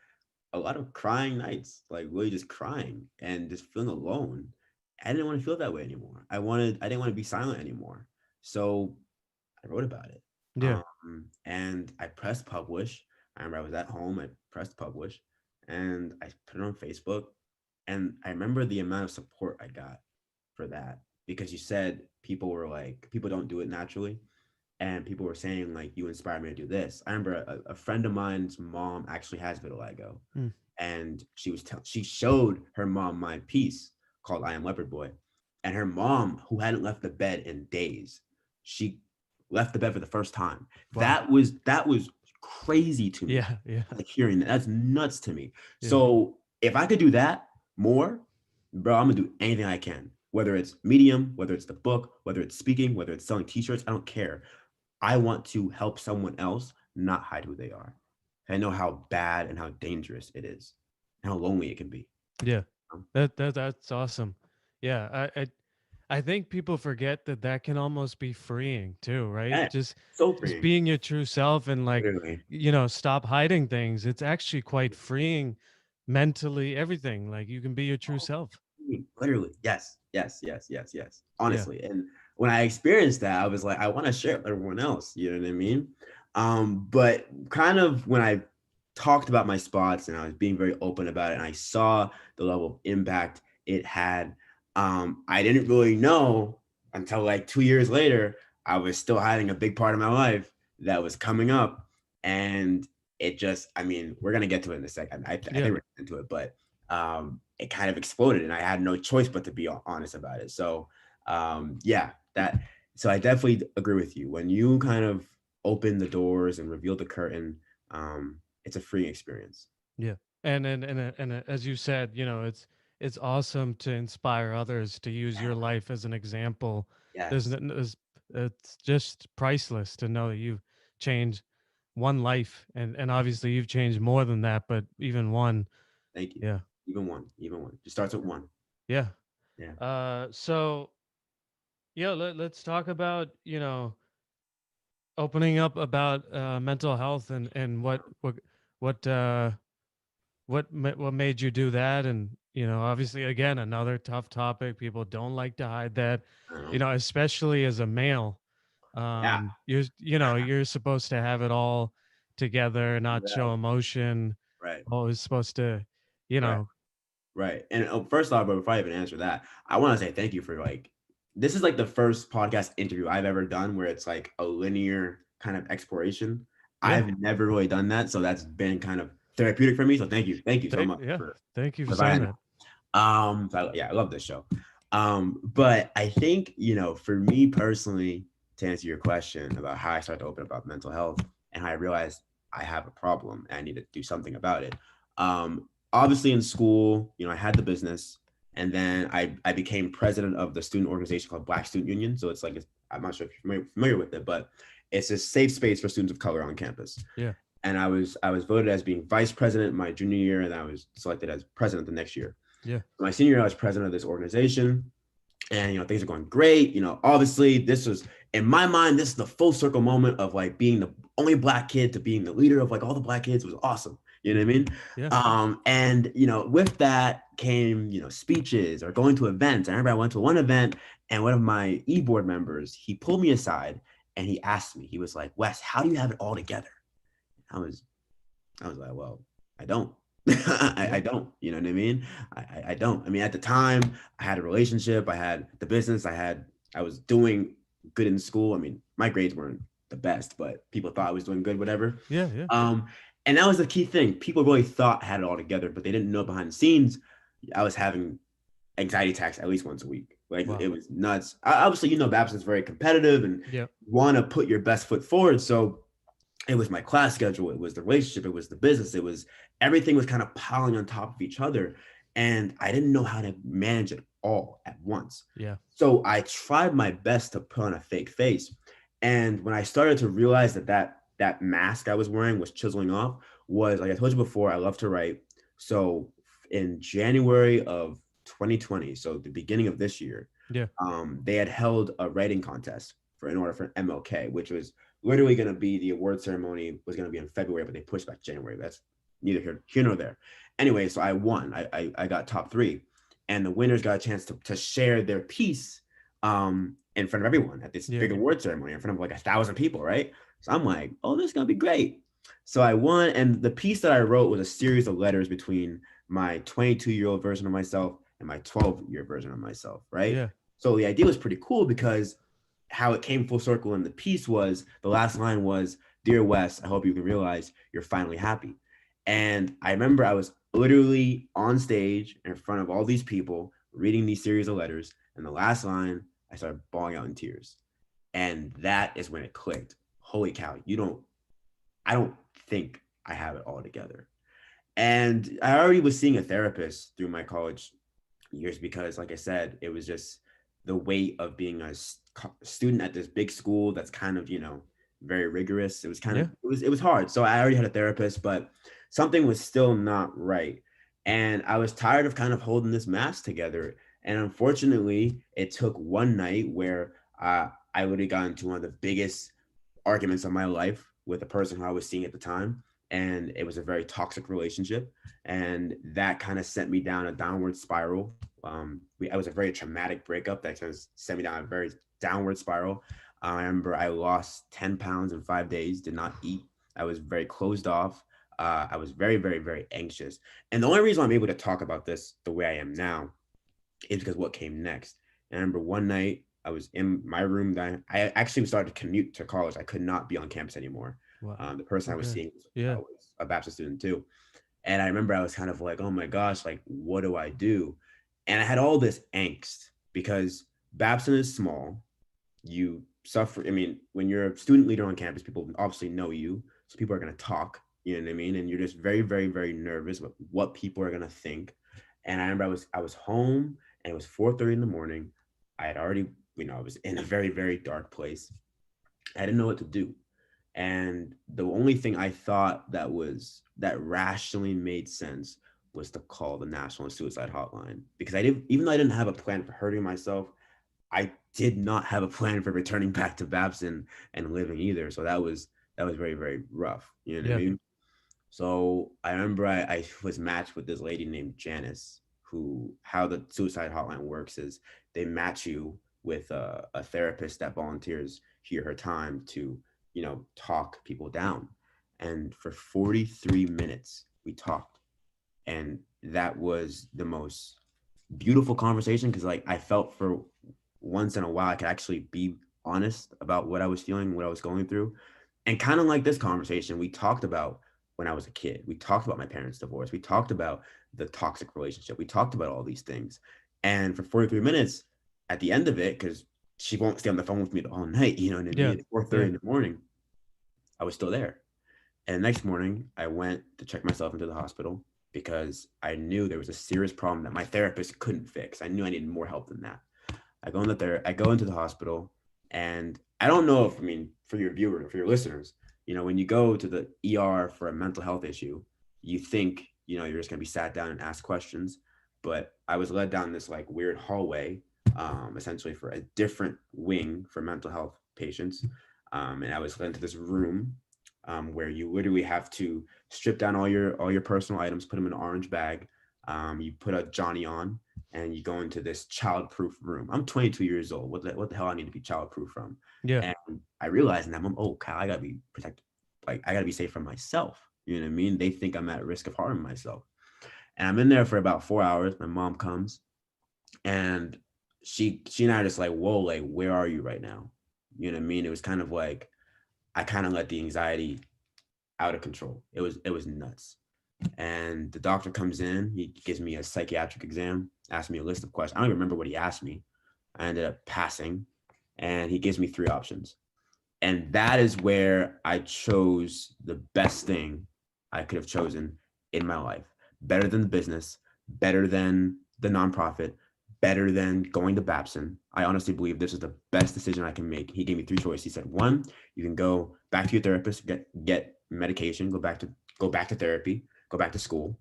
S2: a lot of crying nights, like really just crying and just feeling alone. I didn't want to feel that way anymore. I didn't want to be silent anymore. So I wrote about it.
S1: Yeah.
S2: And I pressed publish. I remember I was at home, I pressed publish and I put it on Facebook. And I remember the amount of support I got for that because you said people were like, people don't do it naturally. And people were saying, like, you inspired me to do this. I remember a friend of mine's mom actually has vitiligo.
S1: Mm.
S2: And she showed her mom my piece called I Am Leopard Boy. And her mom, who hadn't left the bed in days, she left the bed for the first time.
S1: Wow.
S2: That was crazy to me.
S1: Yeah. Yeah.
S2: Like hearing that, that's nuts to me.
S1: Yeah.
S2: So if I could do that more, bro, I'm gonna do anything I can. Whether it's Medium, whether it's the book, whether it's speaking, whether it's selling T-shirts, I don't care. I want to help someone else not hide who they are. I know how bad and how dangerous it is, and how lonely it can be.
S1: Yeah.
S2: Um,
S1: That's awesome. Yeah. I think people forget that that can almost be freeing too, right?
S2: Yeah, so
S1: Just
S2: freeing.
S1: being your true self and like,
S2: Literally,
S1: stop hiding things. It's actually quite freeing mentally, everything. Like you can be your true self.
S2: literally, yes, yes, yes, yes, yes.
S1: Yeah.
S2: Honestly, and when I experienced that, I was like, I want to share it with everyone else. You know what I mean? But kind of when I talked about my spots and I was being very open about it, and I saw the level of impact it had, I didn't really know until like 2 years later. I was still hiding a big part of my life that was coming up, and it just, I mean, we're gonna get to it in a second. I
S1: Yeah.
S2: think we're into it, but it kind of exploded, and I had no choice but to be honest about it. So, yeah, that. So I definitely agree with you. When you kind of open the doors and reveal the curtain, it's a free experience.
S1: Yeah. As you said, it's awesome to inspire others to use
S2: Yeah.
S1: your life as an example.
S2: Yes.
S1: It's just priceless to know that you've changed one life, and obviously you've changed more than that, but even one.
S2: Thank you.
S1: Yeah.
S2: Even one. Even one. Just starts with one.
S1: Yeah.
S2: Yeah.
S1: So yeah, let's talk about, opening up about mental health and what what made you do that, and obviously again another tough topic. People don't like to hide that,
S2: I don't know.
S1: especially as a male.
S2: Yeah.
S1: You're supposed to have it all together, not
S2: Yeah.
S1: show emotion,
S2: Right.
S1: always supposed to you
S2: Right.
S1: know
S2: Right. And first off, but before I even answer that, I want to say thank you for like, this is like the first podcast interview I've ever done where it's like a linear kind of exploration.
S1: yeah.
S2: I've never really done that. So that's been kind of therapeutic for me. So thank you. Thank you so much
S1: Yeah,
S2: for
S1: thank you for saying
S2: providing
S1: that.
S2: that. Yeah, I love this show. But I think, for me personally, to answer your question about how I started to open about mental health and how I realized I have a problem and I need to do something about it. Obviously in school, I had the business, and then I became president of the student organization called Black Student Union. So it's like, I'm not sure if you're familiar with it, but it's a safe space for students of color on campus.
S1: Yeah.
S2: And I was voted as being vice president my junior year, and I was selected as president the next year.
S1: Yeah.
S2: My senior year, I was president of this organization, and things are going great. Obviously, this was, in my mind, this is the full circle moment of like being the only black kid to being the leader of like all the black kids. It was awesome. You know what I mean?
S1: Yeah.
S2: And with that came speeches or going to events. I remember I went to one event, and one of my e-board members, he pulled me aside and he asked me. He was like, "Wes, how do you have it all together?" I was I was like, well, I don't.
S1: Yeah.
S2: I don't. You know what I mean? I don't. I mean, at the time, I had a relationship, I had the business, I was doing good in school. I mean, my grades weren't the best, but people thought I was doing good, whatever.
S1: Yeah. Yeah.
S2: Um, and that was the key thing. People really thought I had it all together, but they didn't know behind the scenes I was having anxiety attacks at least once a week. Like
S1: Wow.
S2: it was nuts. Obviously, Babson is very competitive and
S1: Yeah.
S2: want to put your best foot forward. So it was my class schedule, it was the relationship, it was the business, it was everything was kind of piling on top of each other, and I didn't know how to manage it all at once.
S1: Yeah.
S2: So I tried my best to put on a fake face, and when I started to realize that mask I was wearing was chiseling off, was, like I told you before, I love to write. So in January of 2020, so the beginning of this year,
S1: Yeah.
S2: they had held a writing contest in order for MLK, which was literally going to be, the award ceremony was going to be in February, but they pushed back to January. That's neither here nor there. Anyway, so I won. I got top three, and the winners got a chance to share their piece in front of everyone at this
S1: Yeah.
S2: big award ceremony in front of like 1,000 people, right? So I'm like, oh, this is gonna be great. So I won, and the piece that I wrote was a series of letters between my 22-year-old version of myself and my 12-year version of myself, right?
S1: Yeah.
S2: So the idea was pretty cool because how it came full circle in the piece was the last line was, "Dear Wes, I hope you can realize you're finally happy." And I remember I was literally on stage in front of all these people reading these series of letters, and the last line, I started bawling out in tears. And that is when it clicked. Holy cow, I don't think I have it all together. And I already was seeing a therapist through my college years because, like I said, it was just the weight of being a student at this big school that's kind of, very rigorous. It was kind of,
S1: Yeah.
S2: it was hard. So I already had a therapist, but something was still not right. And I was tired of kind of holding this mask together. And unfortunately, it took one night where I would have gotten into one of the biggest arguments of my life with a person who I was seeing at the time. And it was a very toxic relationship. And that kind of sent me down a downward spiral. It was a very traumatic breakup that just sent me down a very downward spiral. I remember I lost 10 pounds in 5 days, did not eat. I was very closed off. I was very, very, very anxious. And the only reason I'm able to talk about this the way I am now is because what came next. And I remember one night I was in my room that I actually started to commute to college. I could not be on campus anymore.
S1: Wow.
S2: The person I was
S1: Okay.
S2: seeing
S1: Yeah.
S2: was a bachelor student too. And I remember I was kind of like, oh my gosh, like, what do I do? And I had all this angst because Babson is small. You suffer. I mean, when you're a student leader on campus, people obviously know you. So people are going to talk, you know what I mean? And you're just very, very, very nervous about what people are going to think. And I remember I was home and it was 4:30 in the morning. I had already, I was in a very, very dark place. I didn't know what to do. And the only thing I thought that rationally made sense was to call the National Suicide Hotline because I didn't, even though I didn't have a plan for hurting myself, I did not have a plan for returning back to Babson and living either. So that was very, very rough. You know what I
S1: Yeah.
S2: mean? So I remember I was matched with this lady named Janice, who how the suicide hotline works is they match you with a therapist that volunteers here her time to, talk people down. And for 43 minutes, we talked. And that was the most beautiful conversation because like I felt for once in a while I could actually be honest about what I was feeling, what I was going through. And kind of like this conversation, we talked about when I was a kid. We talked about my parents' divorce. We talked about the toxic relationship. We talked about all these things. And for 43 minutes, at the end of it, because she won't stay on the phone with me all night, you know what I mean?
S1: Yeah.
S2: At 4:30
S1: Yeah.
S2: in the morning, I was still there. And the next morning, I went to check myself into the hospital because I knew there was a serious problem that my therapist couldn't fix. I knew I needed more help than that. I go into the hospital, and I don't know if, I mean, for your viewer, for your listeners, when you go to the ER for a mental health issue, you think, you're just gonna be sat down and asked questions. But I was led down this like weird hallway, essentially for a different wing for mental health patients. And I was led into this room where you literally have to strip down all your personal items, put them in an orange bag. You put a Johnny on, and you go into this child-proof room. I'm 22 years old. What the hell I need to be child-proof from?
S1: Yeah.
S2: And I realized in that moment, oh, Kyle, I gotta be protected. Like I gotta be safe from myself. You know what I mean? They think I'm at risk of harming myself. And I'm in there for about 4 hours. My mom comes, and she and I are just like, whoa, like where are you right now? You know what I mean? It was kind of like I kind of let the anxiety out of control. It was nuts. And the doctor comes in, he gives me a psychiatric exam, asks me a list of questions. I don't even remember what he asked me. I ended up passing, and he gives me three options. And that is where I chose the best thing I could have chosen in my life. Better than the business, better than the nonprofit, better than going to Babson. I honestly believe this is the best decision I can make. He gave me three choices. He said, one, you can go back to your therapist, get medication, go back to therapy, go back to school.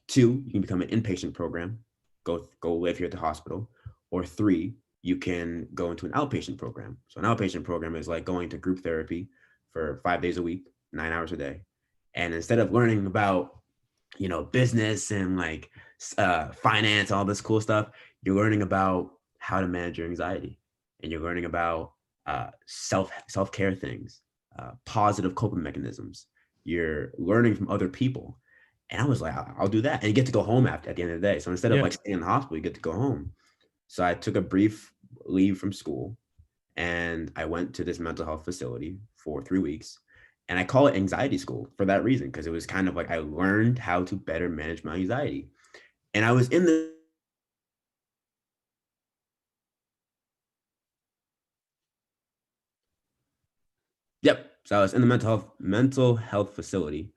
S2: Two, you can become an inpatient program, go live here at the hospital. Or three, you can go into an outpatient program. So an outpatient program is like going to group therapy for 5 days a week, 9 hours a day. And instead of learning about, business and like finance, all this cool stuff, you're learning about how to manage your anxiety. and you're learning about self care things, positive coping mechanisms. You're learning from other people, and I was like, I'll do that, and you get to go home after at the end of the day. So instead of
S1: Yeah.
S2: like staying in the hospital, you get to go home. So I took a brief leave from school, and I went to this mental health facility for 3 weeks. And I call it anxiety school for that reason, because it was kind of like I learned how to better manage my anxiety. And I was in this mental health facility for 3 weeks. Yep. So I was in the mental health facility,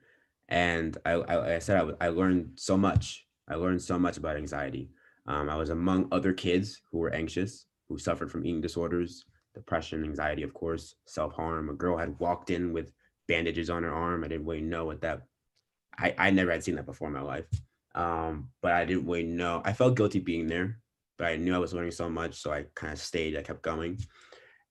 S2: and like I said, I learned so much. I learned so much about anxiety. I was among other kids who were anxious, who suffered from eating disorders, depression, anxiety, of course, self harm. A girl had walked in with bandages on her arm. I didn't really know what that. I never had seen that before in my life. But I didn't really know. I felt guilty being there, but I knew I was learning so much, so I kind of stayed. I kept going.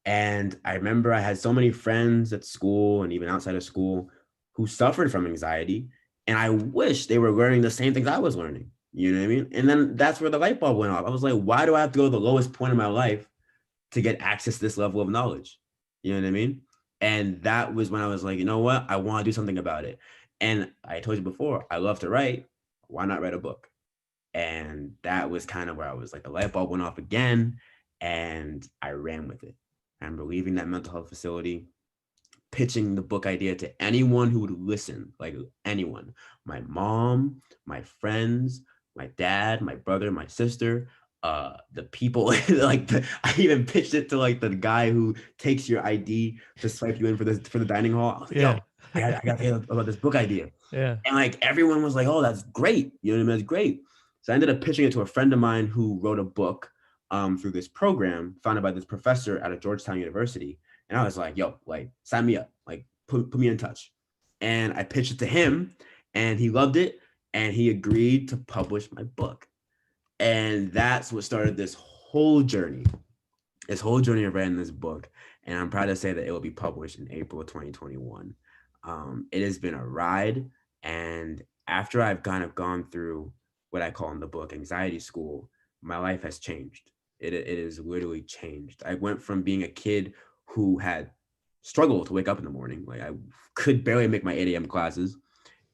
S2: And I remember I had so many friends at school and even outside of school who suffered from anxiety. And I wish they were learning the same things I was learning. You know what I mean? And then that's where the light bulb went off. I was like, why do I have to go to the lowest point in my life to get access to this level of knowledge? You know what I mean? And that was when I was like, you know what? I want to do something about it. And I told you before, I love to write. Why not write a book? And that was kind of where I was like, the light bulb went off again, and I ran with it. I remember leaving that mental health facility, pitching the book idea to anyone who would listen, like anyone, my mom, my friends, my dad, my brother, my sister, the people I even pitched it to like the guy who takes your ID to swipe you in for the dining hall. I was like, yo,
S1: Yeah.
S2: I got to hear about this book idea.
S1: Yeah.
S2: And like everyone was like, oh, that's great. You know what I mean? That's great. So I ended up pitching it to a friend of mine who wrote a book through this program founded by this professor at a Georgetown University. And I was like, yo, like sign me up, like put me in touch. And I pitched it to him, and he loved it, and he agreed to publish my book. And that's what started this whole journey of writing this book. And I'm proud to say that it will be published in April of 2021. It has been a ride. And after I've kind of gone through what I call in the book anxiety school, my life has changed. It has literally changed. I went from being a kid who had struggled to wake up in the morning. Like I could barely make my 8 a.m. classes.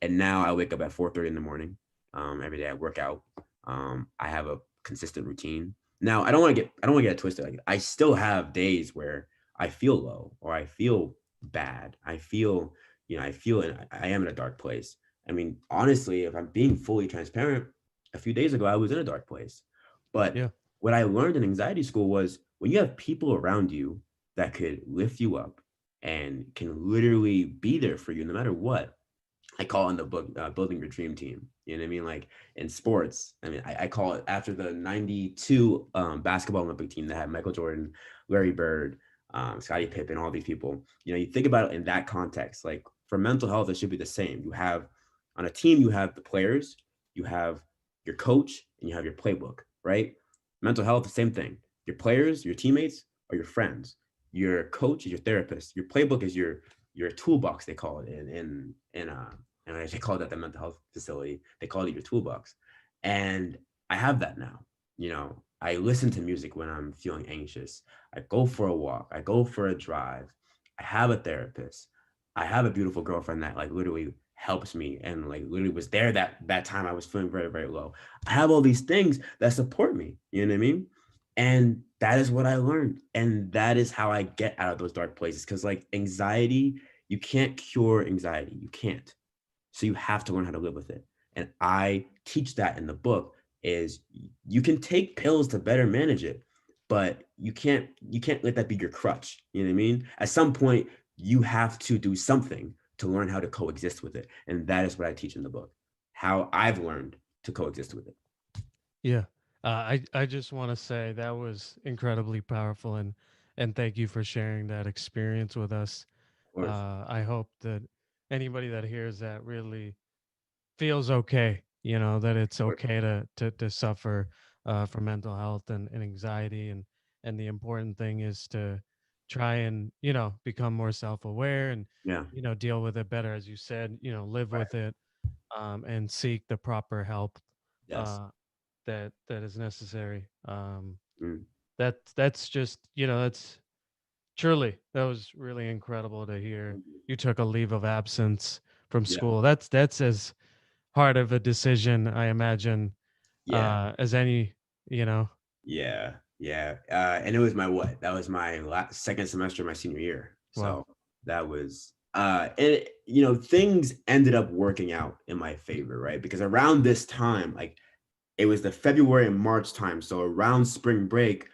S2: And now I wake up at 4:30 in the morning. Every day I work out. I have a consistent routine. Now I don't want to get it twisted. Like, I still have days where I feel low or I feel bad. I am in a dark place. I mean, honestly, if I'm being fully transparent, a few days ago I was in a dark place. But
S1: Yeah.
S2: what I learned in anxiety school was when you have people around you that could lift you up and can literally be there for you no matter what. I call it in the book building your dream team. You know what I mean? Like in sports, I mean, I call it after the 92 basketball Olympic team that had Michael Jordan, Larry Bird, Scottie Pippen, all these people. You know, you think about it in that context. Like for mental health, it should be the same. You have on a team, you have the players, you have your coach, and you have your playbook, right? Mental health, the same thing. Your players, your teammates, are your friends. Your coach is your therapist. Your playbook is your toolbox, they call it and they call it at the mental health facility, they call it your toolbox. And I have that now. You know, I listen to music when I'm feeling anxious. I go for a walk, I go for a drive. I have a therapist. I have a beautiful girlfriend that like literally helps me and like literally was there that time I was feeling very, very low. I have all these things that support me. You know what I mean? And that is what I learned. And that is how I get out of those dark places. Cause like anxiety, you can't cure anxiety. You can't. So you have to learn how to live with it. And I teach that in the book is you can take pills to better manage it, but you can't let that be your crutch. You know what I mean? At some point, you have to do something to learn how to coexist with it. And that is what I teach in the book. How I've learned to coexist with it.
S1: Yeah. I just want to say that was incredibly powerful, and thank you for sharing that experience with us.
S2: Of course.
S1: I hope that anybody that hears that really feels okay, that it's
S2: Of course.
S1: okay to suffer from mental health and anxiety, and the important thing is to try and become more self-aware and
S2: Yeah.
S1: deal with it better, as you said, live
S2: Right.
S1: with it, and seek the proper help
S2: Yes.
S1: uh, that is necessary.
S2: Mm.
S1: That's just, that's truly, that was really incredible to hear. You took a leave of absence from
S2: Yeah.
S1: school. That's as hard of a decision, I imagine,
S2: Yeah.
S1: as any, you know.
S2: Yeah. Yeah. And it was my what? That was my second semester of my senior year.
S1: Wow.
S2: So that was and things ended up working out in my favor, right? Because around this time, like it was the February and March time. So around spring break,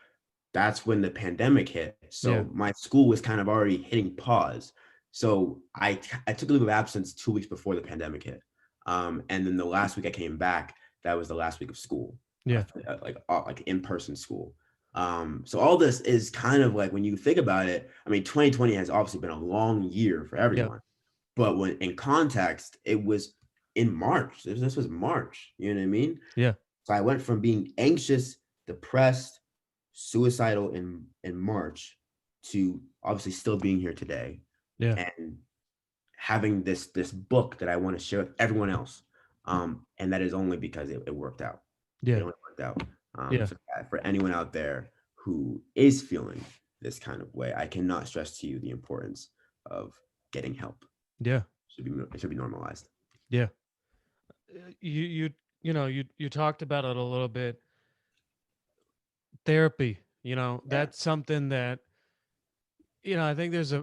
S2: that's when the pandemic hit.
S1: Yeah.
S2: So my school was kind of already hitting pause. So I took a leave of absence 2 weeks before the pandemic hit. And then the last week I came back, that was the last week of school,
S1: Yeah.
S2: like in-person school. So all this is kind of like when you think about it, I mean, 2020 has obviously been a long year for
S1: Yeah.
S2: everyone. But when in context, it was in March. This was March. You know what I mean?
S1: Yeah.
S2: So I went from being anxious, depressed, suicidal in March to obviously still being here today
S1: Yeah.
S2: and having this book that I want to share with everyone else. And that is only because it worked out. It
S1: Yeah.
S2: only worked out.
S1: Yeah.
S2: So for anyone out there who is feeling this kind of way, I cannot stress to you the importance of getting help.
S1: Yeah.
S2: It should be normalized.
S1: Yeah. You talked about it a little bit. Therapy,
S2: Yeah.
S1: that's something that, I think there's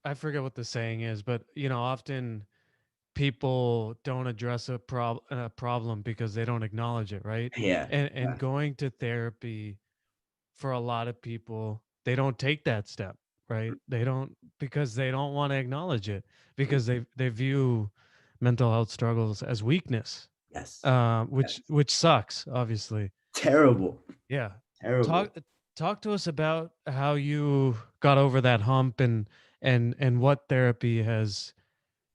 S1: I forget what the saying is, but often people don't address a problem because they don't acknowledge it, right?
S2: Yeah.
S1: And
S2: Yeah.
S1: going to therapy, for a lot of people, they don't take that step, right? They don't, because they don't want to acknowledge it,
S2: Mhm.
S1: because they view mental health struggles as weakness,
S2: Yes. Yes.
S1: which sucks, obviously.
S2: Terrible.
S1: Yeah.
S2: Terrible.
S1: Talk to us about how you got over that hump, and what therapy has,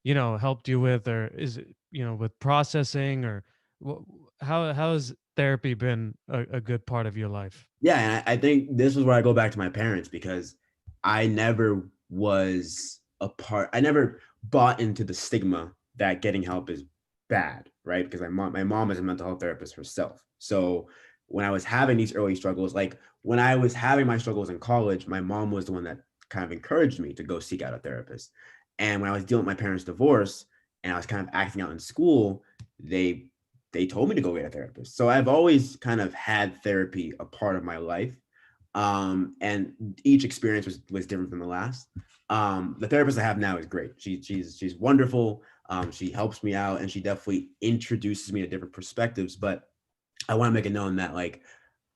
S1: helped you with, or is it, with processing, or wh- how has therapy been a good part of your life?
S2: Yeah, and I think this is where I go back to my parents because I never was a part. I never bought into the stigma that getting help is bad, right? Because my mom is a mental health therapist herself. So when I was having these early struggles, like when I was having my struggles in college, my mom was the one that kind of encouraged me to go seek out a therapist. And when I was dealing with my parents' divorce and I was kind of acting out in school, they they told me to go get a therapist. So I've always kind of had therapy a part of my life. And each experience was different from the last. The therapist I have now is great. She's wonderful. She helps me out and she definitely introduces me to different perspectives. But I want to make it known that like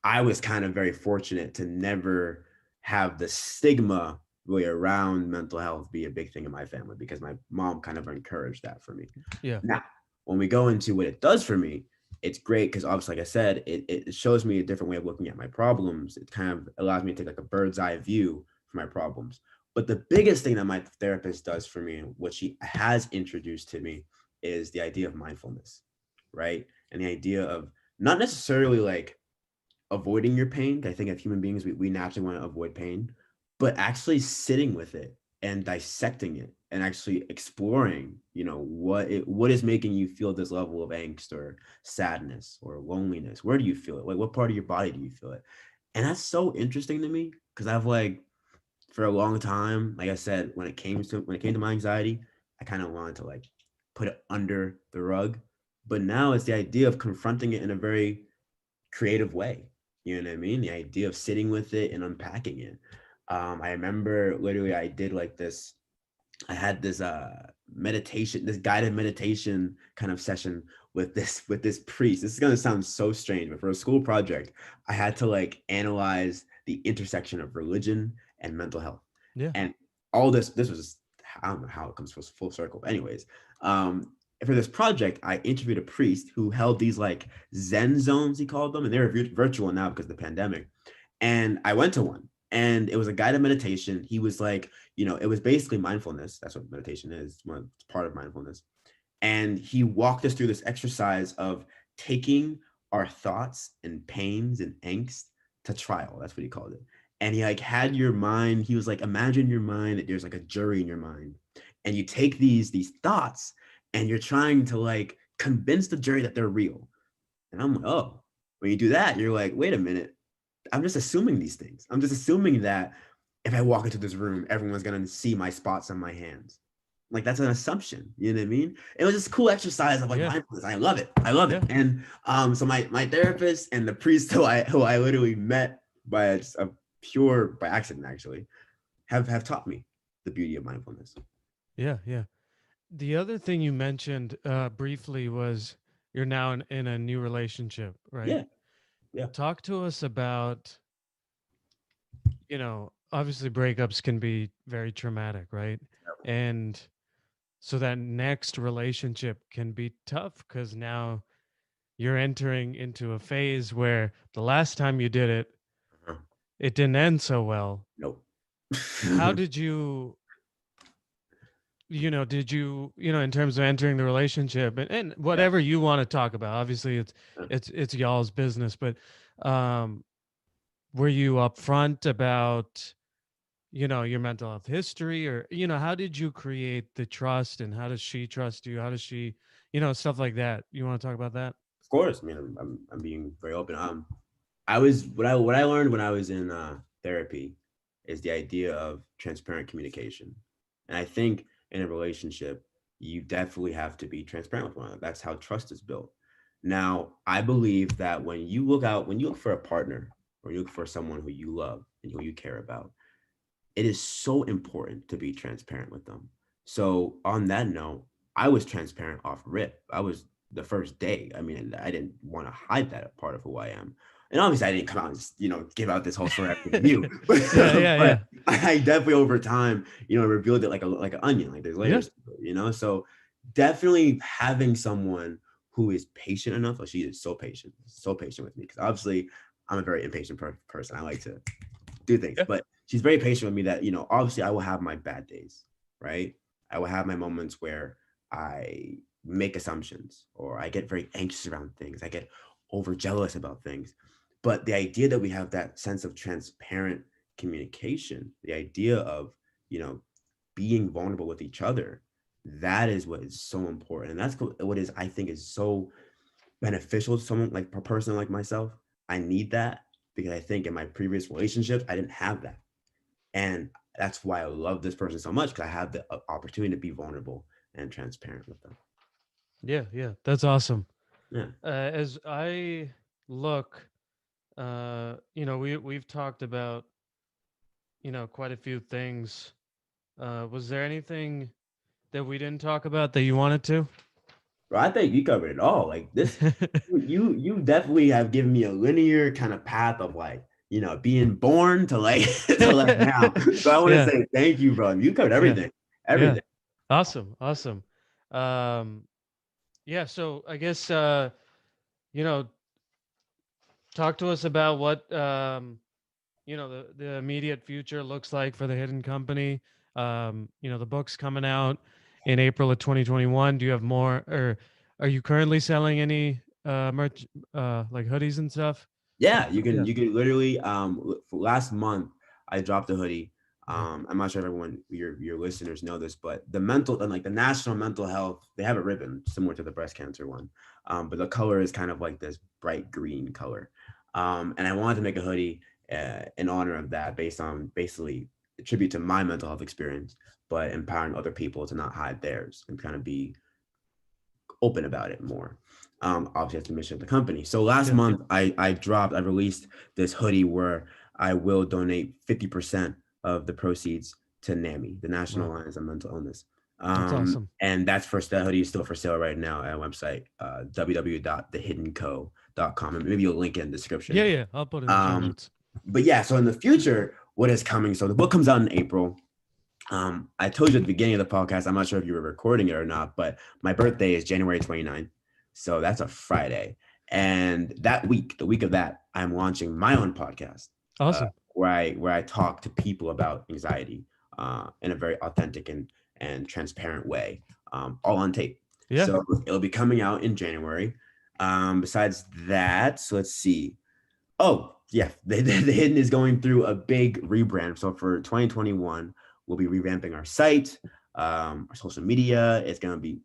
S2: I was kind of very fortunate to never have the stigma really around mental health be a big thing in my family because my mom kind of encouraged that for me.
S1: Yeah.
S2: Now, when we go into what it does for me, it's great because obviously, like I said, it shows me a different way of looking at my problems. It kind of allows me to take like a bird's eye view for my problems. But the biggest thing that my therapist does for me, what she has introduced to me, is the idea of mindfulness, right? And the idea of not necessarily like avoiding your pain. I think as human beings, we naturally want to avoid pain, but actually sitting with it and dissecting it and actually exploring, what is making you feel this level of angst or sadness or loneliness. Where do you feel it? Like what part of your body do you feel it? And that's so interesting to me because I've like for a long time, like I said, when it came to my anxiety, I kind of wanted to like put it under the rug. But now it's the idea of confronting it in a very creative way. You know what I mean? The idea of sitting with it and unpacking it. I remember literally I did like this. I had this meditation, this guided meditation kind of session with this priest. This is gonna sound so strange, but for a school project, I had to like analyze the intersection of religion and mental health.
S1: Yeah.
S2: And all this was I don't know how it comes full circle. But anyways, for this project, I interviewed a priest who held these like Zen zones, he called them, and they're virtual now because of the pandemic. And I went to one, and it was a guided meditation. He was like, it was basically mindfulness. That's what meditation is. It's part of mindfulness. And he walked us through this exercise of taking our thoughts and pains and angst to trial. That's what he called it. And he like had your mind. He was like, imagine your mind that there's like a jury in your mind, and you take these thoughts, and you're trying to like convince the jury that they're real. And I'm like, oh, when you do that, you're like, wait a minute. I'm just assuming these things. I'm just assuming that if I walk into this room, everyone's gonna see my spots on my hands. Like that's an assumption. You know what I mean? It was just a cool exercise of like
S1: Yeah.
S2: mindfulness. I love it. I love it.
S1: Yeah.
S2: And so my therapist and the priest who I literally met by just a pure by accident actually have taught me the beauty of mindfulness.
S1: Yeah. Yeah. The other thing you mentioned briefly was you're now in a new relationship, right?
S2: Yeah. Yeah.
S1: Talk to us about, obviously breakups can be very traumatic, right? And so that next relationship can be tough because now you're entering into a phase where the last time you did it,
S2: Uh-huh.
S1: it didn't end so well.
S2: Nope.
S1: How did did in terms of entering the relationship and
S2: Yeah.
S1: whatever you want to talk about, obviously it's y'all's business, but um, were you upfront about, your mental health history or, how did you create the trust and how does she trust you? How does she, stuff like that. You want to talk about that?
S2: Of course. I mean, I'm being very open. I was what I learned when I was in therapy is the idea of transparent communication, and I think in a relationship you definitely have to be transparent with one another. That's how trust is built. Now, I believe that when you look for a partner or you look for someone who you love and who you care about, it is so important to be transparent with them. So on that note, I was transparent off rip. I was the first day. I mean, I didn't want to hide that part of who I am. And obviously I didn't come out and just, give out this whole story after the view.
S1: Yeah, yeah,
S2: But
S1: yeah.
S2: I definitely over time, revealed it like an onion, like there's
S1: Yeah.
S2: layers to it. So definitely having someone who is patient enough, or she is so patient with me. Because obviously I'm a very impatient person. I like to do things.
S1: Yeah.
S2: But she's very patient with me that, obviously I will have my bad days, right? I will have my moments where I make assumptions or I get very anxious around things. I get over jealous about things. But the idea that we have that sense of transparent communication, the idea of, you know, being vulnerable with each other, that is what is so important. And that's what is, I think, is so beneficial to someone like a person like myself. I need that because I think in my previous relationships, I didn't have that. And that's why I love this person so much because I have the opportunity to be vulnerable and transparent with them.
S1: Yeah, yeah. That's awesome.
S2: Yeah.
S1: As I look, we've talked about, quite a few things. Was there anything that we didn't talk about that you wanted to?
S2: Bro, I think you covered it all. Like this, you definitely have given me a linear kind of path of like, being born to like to like now. So I want to
S1: Yeah,
S2: say thank you, bro. You covered
S1: yeah,
S2: everything.
S1: yeah.
S2: Everything.
S1: Awesome, awesome. Um, yeah. So I guess you know, talk to us about what the immediate future looks like for the Hidden Company. The book's coming out in April of 2021. Do you have more, or are you currently selling any merch, like hoodies and stuff?
S2: Yeah, you can
S1: Yeah.
S2: you can literally for last month I dropped a hoodie.
S1: Yeah.
S2: I'm not sure if everyone your listeners know this, but the mental and like the National Mental Health, they have a ribbon similar to the breast cancer one. But the color is kind of like this bright green color. And I wanted to make a hoodie in honor of that based on basically a tribute to my mental health experience, but empowering other people to not hide theirs and kind of be open about it more. Obviously, that's the mission of the company. So last
S1: Yeah.
S2: month, I released this hoodie where I will donate 50% of the proceeds to NAMI, the National
S1: Wow.
S2: Alliance on Mental Illness.
S1: That's awesome.
S2: And that hoodie is still for sale right now at our website, www.thehiddenco.com. And maybe you'll link it in the
S1: Yeah.
S2: description.
S1: Yeah. I'll put it in the show
S2: Um,
S1: notes.
S2: but yeah, so in the future, what is coming? So the book comes out in April. I told you at the beginning of the podcast, I'm not sure if you were recording it or not, but my birthday is January 29th. So that's a Friday. And that week, the week of that, I'm launching my own podcast
S1: Awesome.
S2: where I talk to people about anxiety in a very authentic and transparent way, all on tape.
S1: Yeah.
S2: So it'll be coming out in January. Besides that, so let's see. Oh, yeah. The Hidden is going through a big rebrand. So for 2021, we'll be revamping our site, our social media.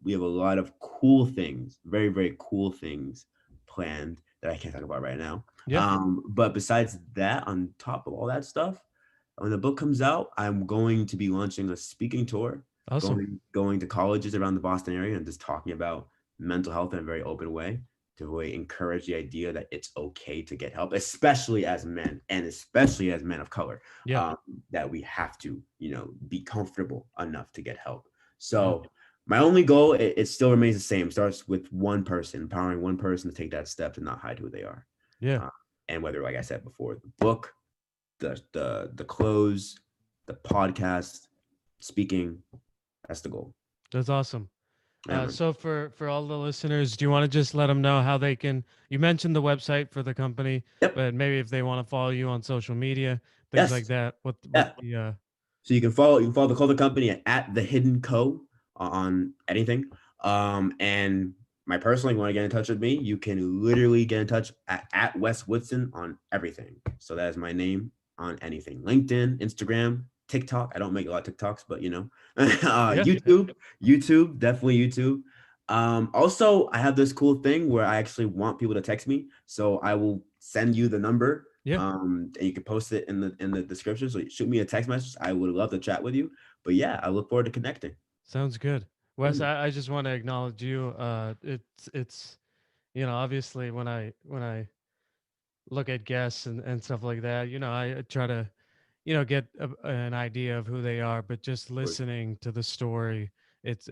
S2: We have a lot of cool things, very, very cool things planned that I can't talk about right now.
S1: Yeah.
S2: But besides that, on top of all that stuff, when the book comes out, I'm going to be launching a speaking tour,
S1: Awesome.
S2: going to colleges around the Boston area and just talking about mental health in a very open way to really encourage the idea that it's okay to get help, especially as men and especially as men of color,
S1: Yeah.
S2: um, that we have to, be comfortable enough to get help.
S1: Yeah.
S2: So my only goal, it still remains the same. Starts with one person, empowering one person to take that step to not hide who they are.
S1: Yeah.
S2: Uh, and whether, like I said before, the book, the clothes, the podcast, speaking, that's the goal.
S1: That's awesome.
S2: Yeah, man.
S1: So for all the listeners, do you want to just let them know how they can? You mentioned the website for the company,
S2: Yep.
S1: but maybe if they want to follow you on social media, things like
S2: Yes.
S1: that. What
S2: Yeah.
S1: the
S2: So you can follow the clothing company at the Hidden Co on anything. And my personal, you want to get in touch with me, you can literally get in touch at Wes Woodson on everything. So that is my name on anything: LinkedIn, Instagram, TikTok. I don't make a lot of TikToks, but
S1: yeah
S2: YouTube, definitely YouTube. Also, I have this cool thing where I actually want people to text me, so I will send you the number,
S1: yeah
S2: and you can post it in the description. So shoot me a text message. I would love to chat with you. But yeah, I look forward to connecting.
S1: sounds good.
S2: Yeah,
S1: Wes,
S2: man.
S1: I just want to acknowledge you. It's obviously when I look at guests and stuff like that, I try to get an idea of who they are, but just
S2: Of course.
S1: listening to the story, it's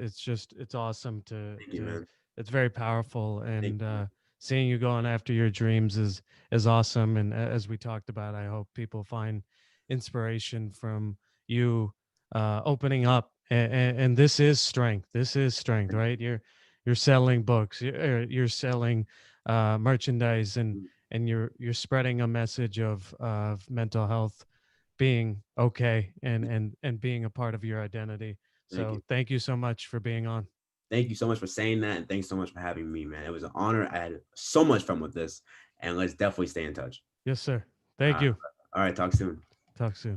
S1: awesome
S2: Thank you,
S1: to
S2: man.
S1: it's very powerful.
S2: Thank
S1: And
S2: you.
S1: seeing you going after your dreams is awesome. And as we talked about, I hope people find inspiration from you opening up. And this is strength,
S2: Thank
S1: right? You're selling books, you're selling merchandise,
S2: you.
S1: and you're spreading a message of mental health being okay and being a part of your identity.
S2: Thank you.
S1: So thank you so much for being on.
S2: Thank you so much for saying that, and thanks so much for having me, man. It was an honor. I had so much fun with this, and let's definitely stay in touch.
S1: Yes, sir. Thank
S2: Uh,
S1: you.
S2: all right, talk soon.
S1: Talk soon.